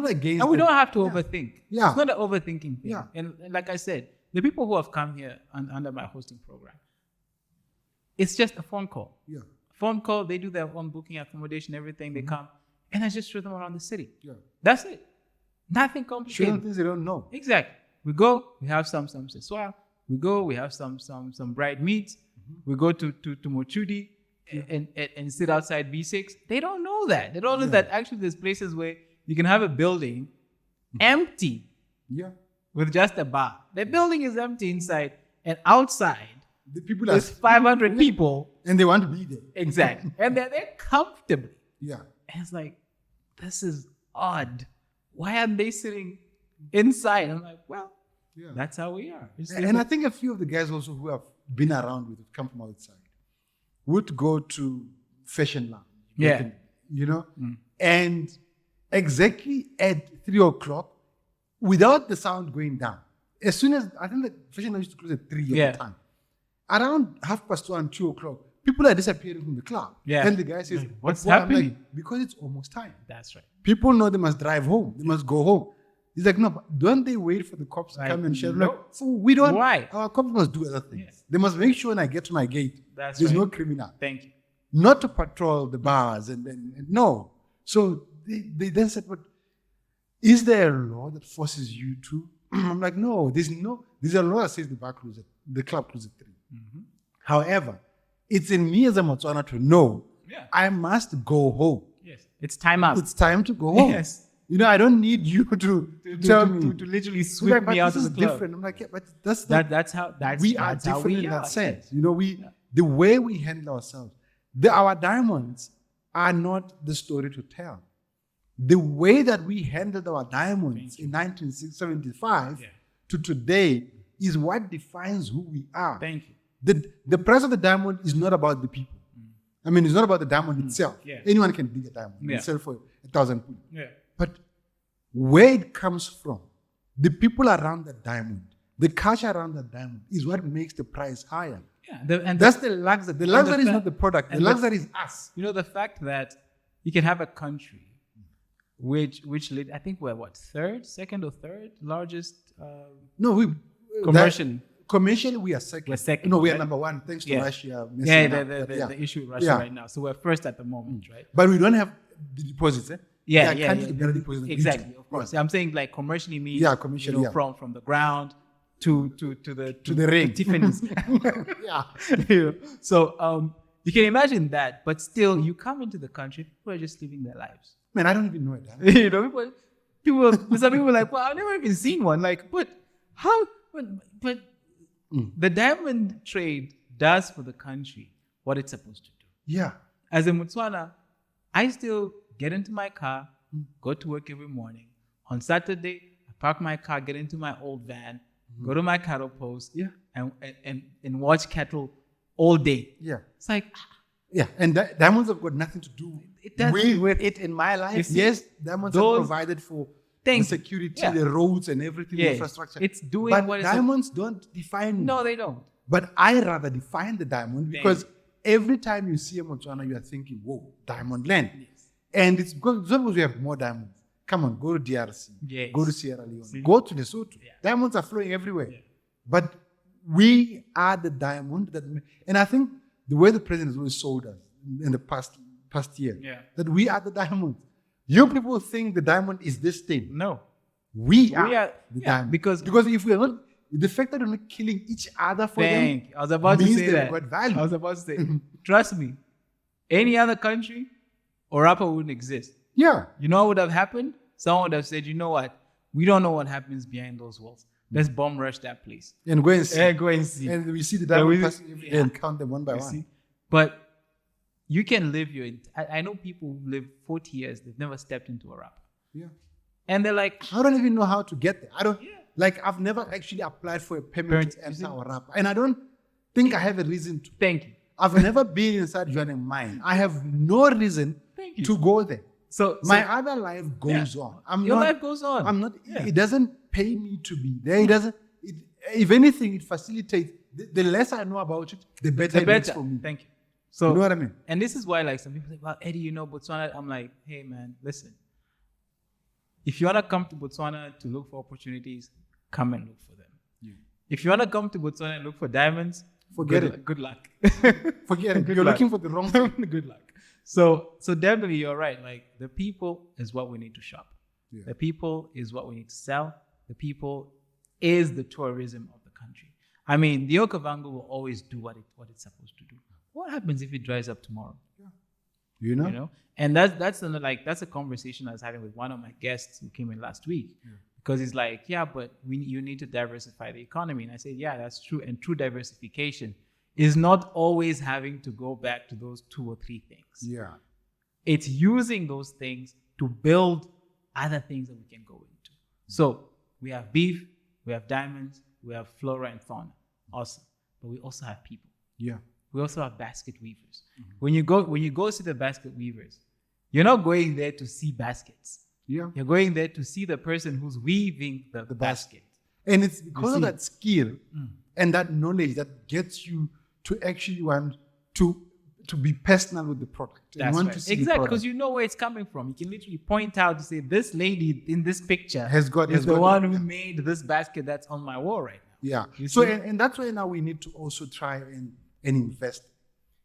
against and we it. don't have to overthink. Yeah. It's not an overthinking thing. Yeah. And like I said, the people who have come here under my hosting program, it's just a phone call. Yeah. Phone call, they do their own booking, accommodation, everything. They come, and I just show them around the city. Yeah. That's it. Nothing complicated. Sure, things they don't know. Exactly. We go, we have some seswa. We go, we have some bright meats. We go to Mochudi and sit outside B6. They don't know that. They don't know that actually there's places where you can have a building empty with just a bar. The building is empty inside, and outside The people there's 500 people. and they want to be there. Exactly. And they're there comfortably. Yeah. And it's like, this is odd. Why aren't they sitting inside? I'm like, well, that's how we are. And I think a few of the guys also who have been around with it, come from outside, would go to fashion lounge. Yeah. You know? And exactly at 3 o'clock, without the sound going down, as soon as, I think the fashion lounge used to close at 3 at the time. Around 1:30, 2 o'clock, people are disappearing from the club. Yeah. And the guy says, what's "Well," I'm happening? like, because it's almost time. That's right. People know they must drive home. They must go home. He's like, no, but don't they wait for the cops to come and share? no. Like, so we don't. Why? Our cops must do other things. Yes. They must make sure when I get to my gate, That's there's right. no criminal. Thank you. Not to patrol the bars and no. So they then said, but is there a law that forces you to? I'm like, no, there's a law that says the club closes at 3. However, it's in me as a Botswana to know I must go home. Yes. It's time out. It's time to go home. Yes. You know, I don't need you to tell me. To literally He's sweep like, me but out this of is the club. different. I'm like, yeah, but that's We are that's how different we in are. that sense. You know, the way we handle ourselves, our diamonds are not the story to tell. The way that we handled our diamonds in 1975 to today is what defines who we are. Thank you. The price of the diamond is not about the people. I mean, it's not about the diamond itself. Yeah. Anyone can dig a diamond and sell for 1,000 pudi. Yeah. But where it comes from, the people around that diamond, the culture around that diamond is what makes the price higher. Yeah. That's the luxury. The luxury is not the product. The luxury is us. You know, the fact that you can have a country which I think we're second or third largest No, commercially. Commercially, we are second. We're second, No, we are right? number one, thanks to Russia. The issue with Russia right now. So we're first at the moment, right? But we don't have the deposits. Yeah. Deposits Exactly, of course. I'm saying like commercially means commercially, from the ground to the ring. to Tiffany's. Yeah. So you can imagine that, but still you come into the country, people are just living their lives. Man, I don't even know it. You know, some people are like, well, I've never even seen one. Like, but how? But the diamond trade does for the country what it's supposed to do. Yeah. As a Botswana, I still get into my car, go to work every morning. On Saturday, I park my car, get into my old van, go to my cattle post, and watch cattle all day. Yeah. It's like, yeah, and diamonds have got nothing to do with it in my life. Yes, diamonds are provided for the security, the roads and everything, the infrastructure. It's doing but what diamonds don't define me. No, they don't. But I rather define the diamond because every time you see a Botswana, you are thinking, whoa, diamond land. Yes. And it's because we have more diamonds. Come on, go to DRC, go to Sierra Leone, go to Lesotho. Yeah. Diamonds are flowing everywhere. Yeah. But we are the diamond and I think the way the president has always sold us in the past year, that we are the diamond. You people think the diamond is this thing. No. We are the diamond. Because if we are not, the fact that we're not killing each other for them I was about to say that. Got value. I was about to say, trust me, any other country, Orapa wouldn't exist. Yeah. You know what would have happened? Someone would have said, you know what? We don't know what happens behind those walls. Let's bomb rush that place. And go and see. And we see the diamond passing every day and count them one by one. See? But you can live I know people who live 40 years, they've never stepped into a wrapper. Yeah. And they're like, I don't even know how to get there. I've never actually applied for a permit to enter a wrapper. And I don't think I have a reason to. Thank you. I've never been inside joining mine. I have no reason to go there. So my other life goes on. Your life goes on. I'm not. Yeah. It doesn't pay me to be there. It doesn't. If anything, it facilitates. The less I know about it, the better it is for me. Thank you. So you know what I mean? And this is why, like, some people say, "Well, Eddie, Botswana." I'm like, "Hey, man, listen. If you wanna come to Botswana to look for opportunities, come and look for them. Yeah. If you want to come to Botswana and look for diamonds, Forget it. Good luck. Forget it. Good You're luck. looking for the wrong thing. Good luck. So definitely you're right. Like the people is what we need to shop. Yeah. The people is what we need to sell. The people is the tourism of the country. I mean, the Okavango will always do what it's supposed to do. What happens if it dries up tomorrow? Yeah. You know? You know? And that's a conversation I was having with one of my guests who came in last week. Yeah. Because he's like, yeah, but you need to diversify the economy. And I said, yeah, that's true. And true diversification is not always having to go back to those 2 or 3 things. Yeah. It's using those things to build other things that we can go into. So we have beef, we have diamonds, we have flora and fauna. Awesome. But we also have people. Yeah. We also have basket weavers. When you go see the basket weavers, you're not going there to see baskets. Yeah. You're going there to see the person who's weaving the basket. And it's because of that skill and that knowledge that gets you to actually want to be personal with the product. That's want right. to see Exactly, because you know where it's coming from. You can literally point out to say, this lady in this picture is the one who made this basket that's on my wall right now. Yeah. You So, see? and that's why now we need to also try and invest.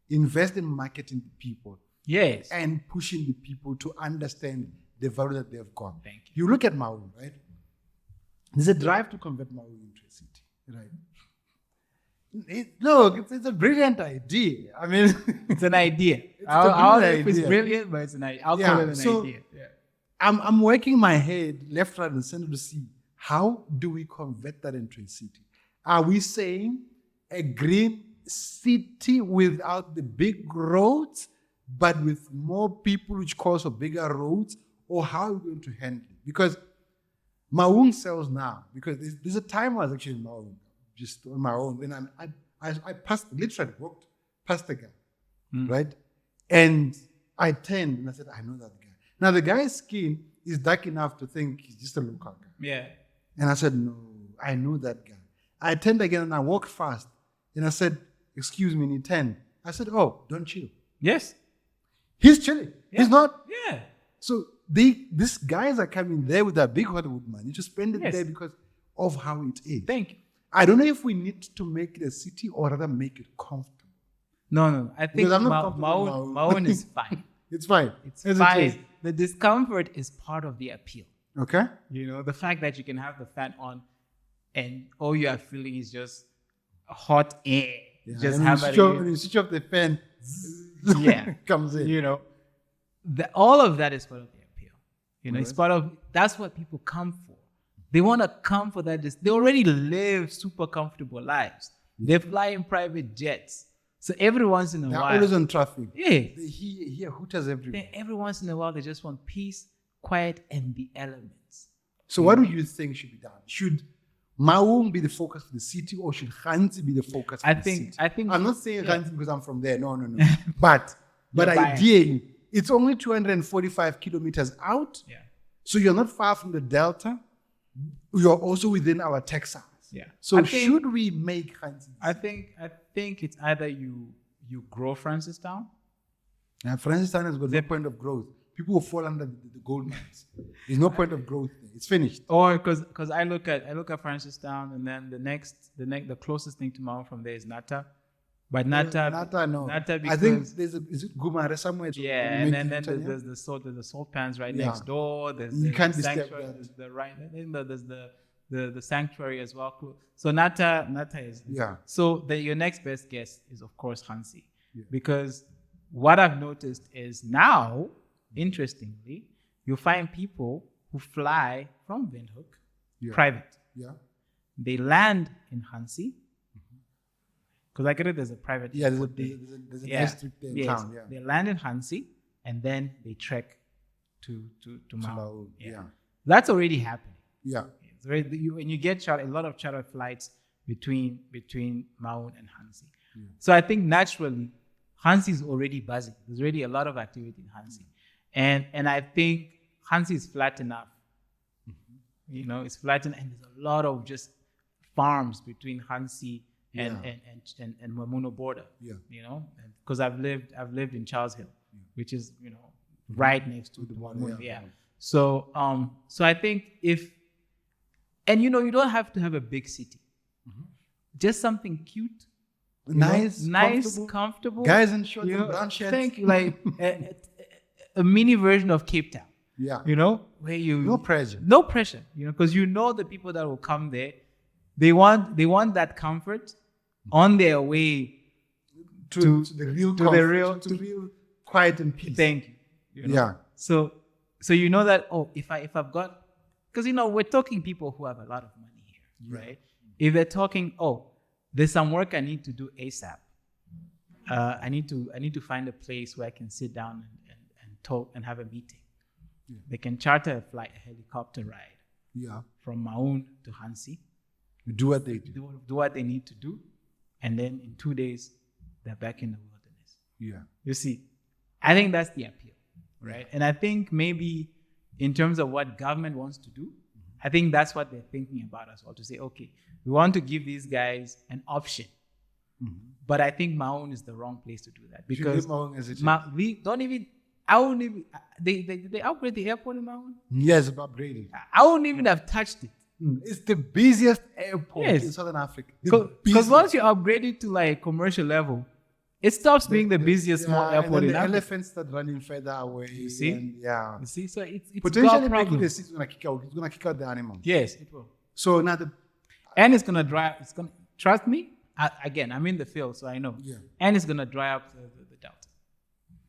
Invest in marketing the people. Yes. And pushing the people to understand the value that they've got. Thank you. You look at Maui, right? There's a drive to convert Maui into a city, right? It's a brilliant idea. I mean, It's an idea. I don't know if it's brilliant, but it's an idea. I'll call it an idea. Yeah. I'm working my head left, right, and center to see how do we convert that into a city. Are we saying a green city without the big roads, but with more people, which calls for bigger roads, or how are we going to handle it? Because Maung sells now, because there's a time I was actually in Maung, just on my own, and I literally walked past the guy, right? And I turned and I said, I know that guy. Now the guy's skin is dark enough to think he's just a local guy. Yeah. And I said, no, I know that guy. I turned again and I walked fast. And I said, excuse me, and he turned. I said, oh, don't chill. Yes. He's chilling. Yeah. He's not. Yeah. So these guys are coming there with that big Hollywood money to spend it there because of how it is. Thank you. I don't know if we need to make it a city or rather make it comfortable. No. I think Because I'm not comfortable with Maun is fine. It's fine. It's fine. The discomfort is part of the appeal. Okay. You know, the fact that you can have the fan on and all you are feeling is just hot air. Yeah. Just and have when you switch off the fan, comes in. You know, all of that is part of the appeal. You know, it's part of, that's what people come for. They want to come for that. They already live super comfortable lives. They fly in private jets. So every once in a They're while. always on traffic. Yeah. They hear hooters everywhere. Every once in a while, they just want peace, quiet, and the elements. So what do you think should be done? Should Maung be the focus for the city, or should Hansi be the focus for the city? I'm not saying Hansi because I'm from there. No. But ideally, it's only 245 kilometers out. Yeah. So you're not far from the Delta. You're also within our Texas. Yeah. So should we make Hansi? I think it's either you grow Francistown. Now, Francistown has got no point of growth. People will fall under the gold mines. There's no point of growth there. It's finished. Or because I look at Francistown, and then the closest thing to Maun from there is Nata. But Nata, no. Nata because, I think is it Gumare somewhere? Yeah, and then there's the salt pans right next door. There's you the can't sanctuary. disturb that. There's the sanctuary as well. So Nata is So your next best guess is of course Hansi, because what I've noticed is now, interestingly, you find people who fly from Windhoek, private. Yeah. They land in Hansi. Because I get it, there's a private. Yeah, there's an airstrip there in town. Yeah. They land in Hansi and then they trek to Maun. Yeah. That's already happening. Yeah. It's and you get a lot of charter flights between Maun and Hansi. Yeah. So I think naturally, Hansi is already buzzing. There's already a lot of activity in Hansi. And I think Hansi is flat enough. Mm-hmm. You know, it's flattened, and there's a lot of just farms between Hansi and Mamuno border. Yeah. You know, because I've lived in Charles Hill, which is, you know, right next to the border. Yeah. So I think and you know, you don't have to have a big city. Mm-hmm. just something cute, Nice, comfortable. Guys in shorts and brown shirts. Thank you. Like a mini version of Cape Town. Yeah. Where you No pressure. No pressure. Because the people that will come there, they want that comfort on their way to the real quiet and peace. Thank you. Yeah. So that if I've got, because we're talking people who have a lot of money here, right? If they're talking, there's some work I need to do ASAP. I need to find a place where I can sit down and talk and have a meeting. Yeah. They can charter a helicopter ride. Yeah. From Maun to Hansi. Do what they do. Do what they need to do, and then in 2 days they're back in the wilderness. Yeah. You see, I think that's the appeal, right? And I think maybe in terms of what government wants to do, I think that's what they're thinking about as well, to say, okay, we want to give these guys an option. Mm-hmm. But I think Maun is the wrong place to do that, because they upgrade the airport in Maun? Yes, upgraded. I wouldn't even have touched it. It's the busiest airport in Southern Africa. Because once you upgrade it to like commercial level, it stops being the busiest small airport in Africa. The elephants start running further away. You see? You see? So it's potentially got making the problems. city it's gonna kick out the animals. Yes, it will. So now and it's gonna dry. It's gonna, trust me. Again, I'm in the field, so I know. Yeah. And it's gonna dry up the delta.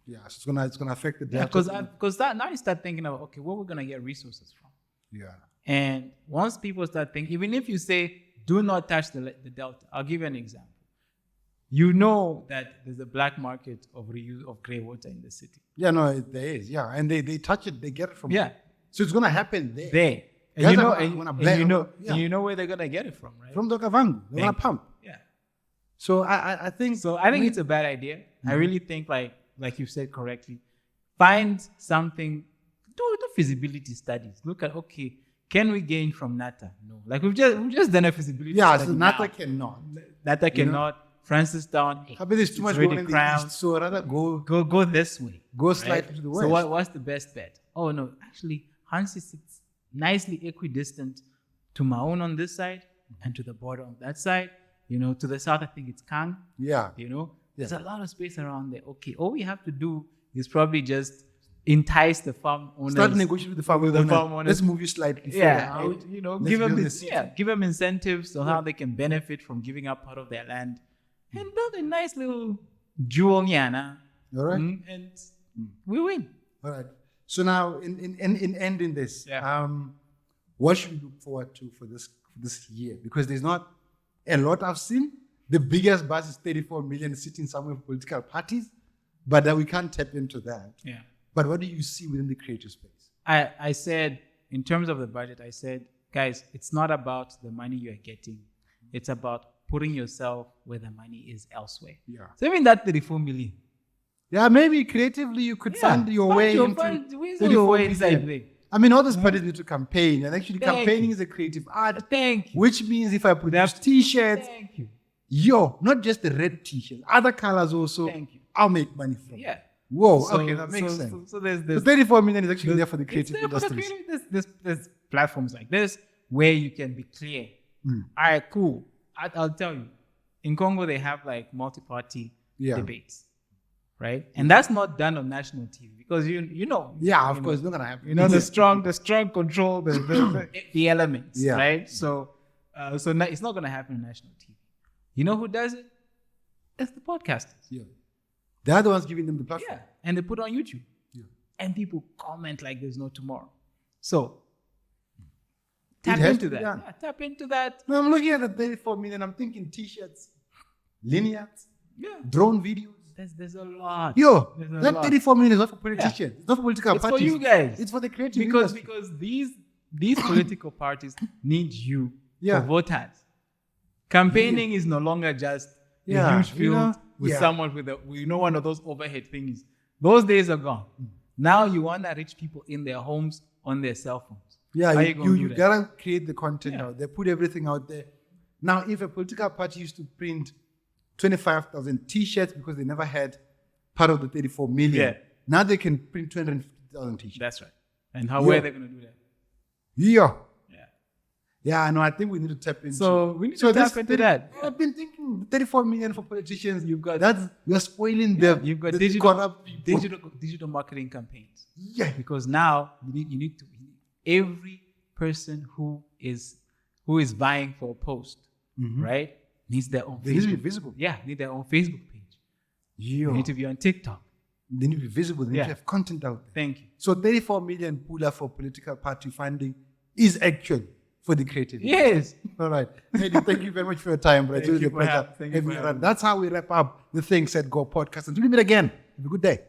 Yeah, so it's gonna affect the delta. Because now you start thinking about, okay, where we're gonna get resources from. Yeah. And once people start thinking, even if you say do not touch the delta, I'll give you an example. You know that there's a black market of reuse of grey water in the city. Yeah, no, there is. Yeah, and they touch it, they get it from. Yeah. So it's gonna happen there. There. And you know where they're gonna get it from, right? From the Kavango. They're gonna pump. Yeah. So I think it's a bad idea. Mm-hmm. I really think like you said correctly, find something, do feasibility studies. Look at, okay, can we gain from NATA? No. Like we've just done a feasibility study. Yeah, so NATA cannot. NATA cannot. Francistown. There's too much going in the east, so rather go this way. Go slightly to the west. So what's the best bet? Oh no, actually Hansi sits nicely equidistant to Maun on this side and to the border on that side. To the south I think it's Kang. Yeah. There's a lot of space around there. Okay, all we have to do is probably just entice the farm owners. Start negotiating with the farm owners. Let's move you slightly further out. Give them incentives on how they can benefit from giving up part of their land. And build a nice little jewel nyana. All right. And we win. All right. So now, in ending this, what should we look forward to for this year? Because there's not a lot I've seen. The biggest buzz is 34 million sitting somewhere for political parties, but we can't tap into that. Yeah. But what do you see within the creative space? I said, in terms of the budget, I said, guys, it's not about the money you're getting. It's about putting yourself where the money is elsewhere. Yeah. So even that 34 million. Yeah, maybe creatively you could find your way into your way inside there. I mean, all those parties need to campaign, and actually campaigning is a creative art. Thank you. Which means if I produce t-shirts, not just the red t-shirts, other colors also, I'll make money from. Yeah. Whoa, okay, that makes sense. So there's 34 million is actually there for the creative industries. There's platforms like this where you can be clear. All right, cool. I'll tell you, in Congo they have like multi-party debates, right? And that's not done on national TV because of course, it's not gonna happen. The strong control the elements, right? So it's not gonna happen on national TV. You know who does it? It's the podcasters. Yeah, they're the ones giving them the platform. Yeah, and they put it on YouTube. Yeah, and people comment like there's no tomorrow. So. Tap into that. Yeah, tap into that. No, I'm looking at the 34 million. I'm thinking t-shirts, linears, drone videos. There's a lot. That 34 million is not for politicians. It's not for political parties. It's for you guys. It's for the creative industry. Because these political parties need you for voters. Campaigning is no longer just a huge field with someone with one of those overhead things. Those days are gone. Now you want to reach people in their homes on their cell phones. Yeah, you gotta create the content out there, put everything out there. Now, if a political party used to print 25,000 t-shirts because they never had part of the 34 million, now they can print 250,000 t-shirts. That's right. And where are they going to do that? Yeah. Yeah, no, I think we need to tap into. So we need to tap into that. I've been thinking 34 million for politicians. You've got we're spoiling them. You've got the digital corrupt people. digital marketing campaigns. Yeah. Because now you need to every person who is vying for a post, right, needs their own. They need to be visible. Yeah, need their own Facebook page. Yo. They need to be on TikTok. They need to be visible. They need to have content out there. Thank you. So 34 million pula for political party funding is actually for the creativity. Yes. All right. Eddy, thank you very much for your time, bro. It's really a pleasure having you around. That's how we wrap up the Think Said Go podcast. Until we meet again, have a good day.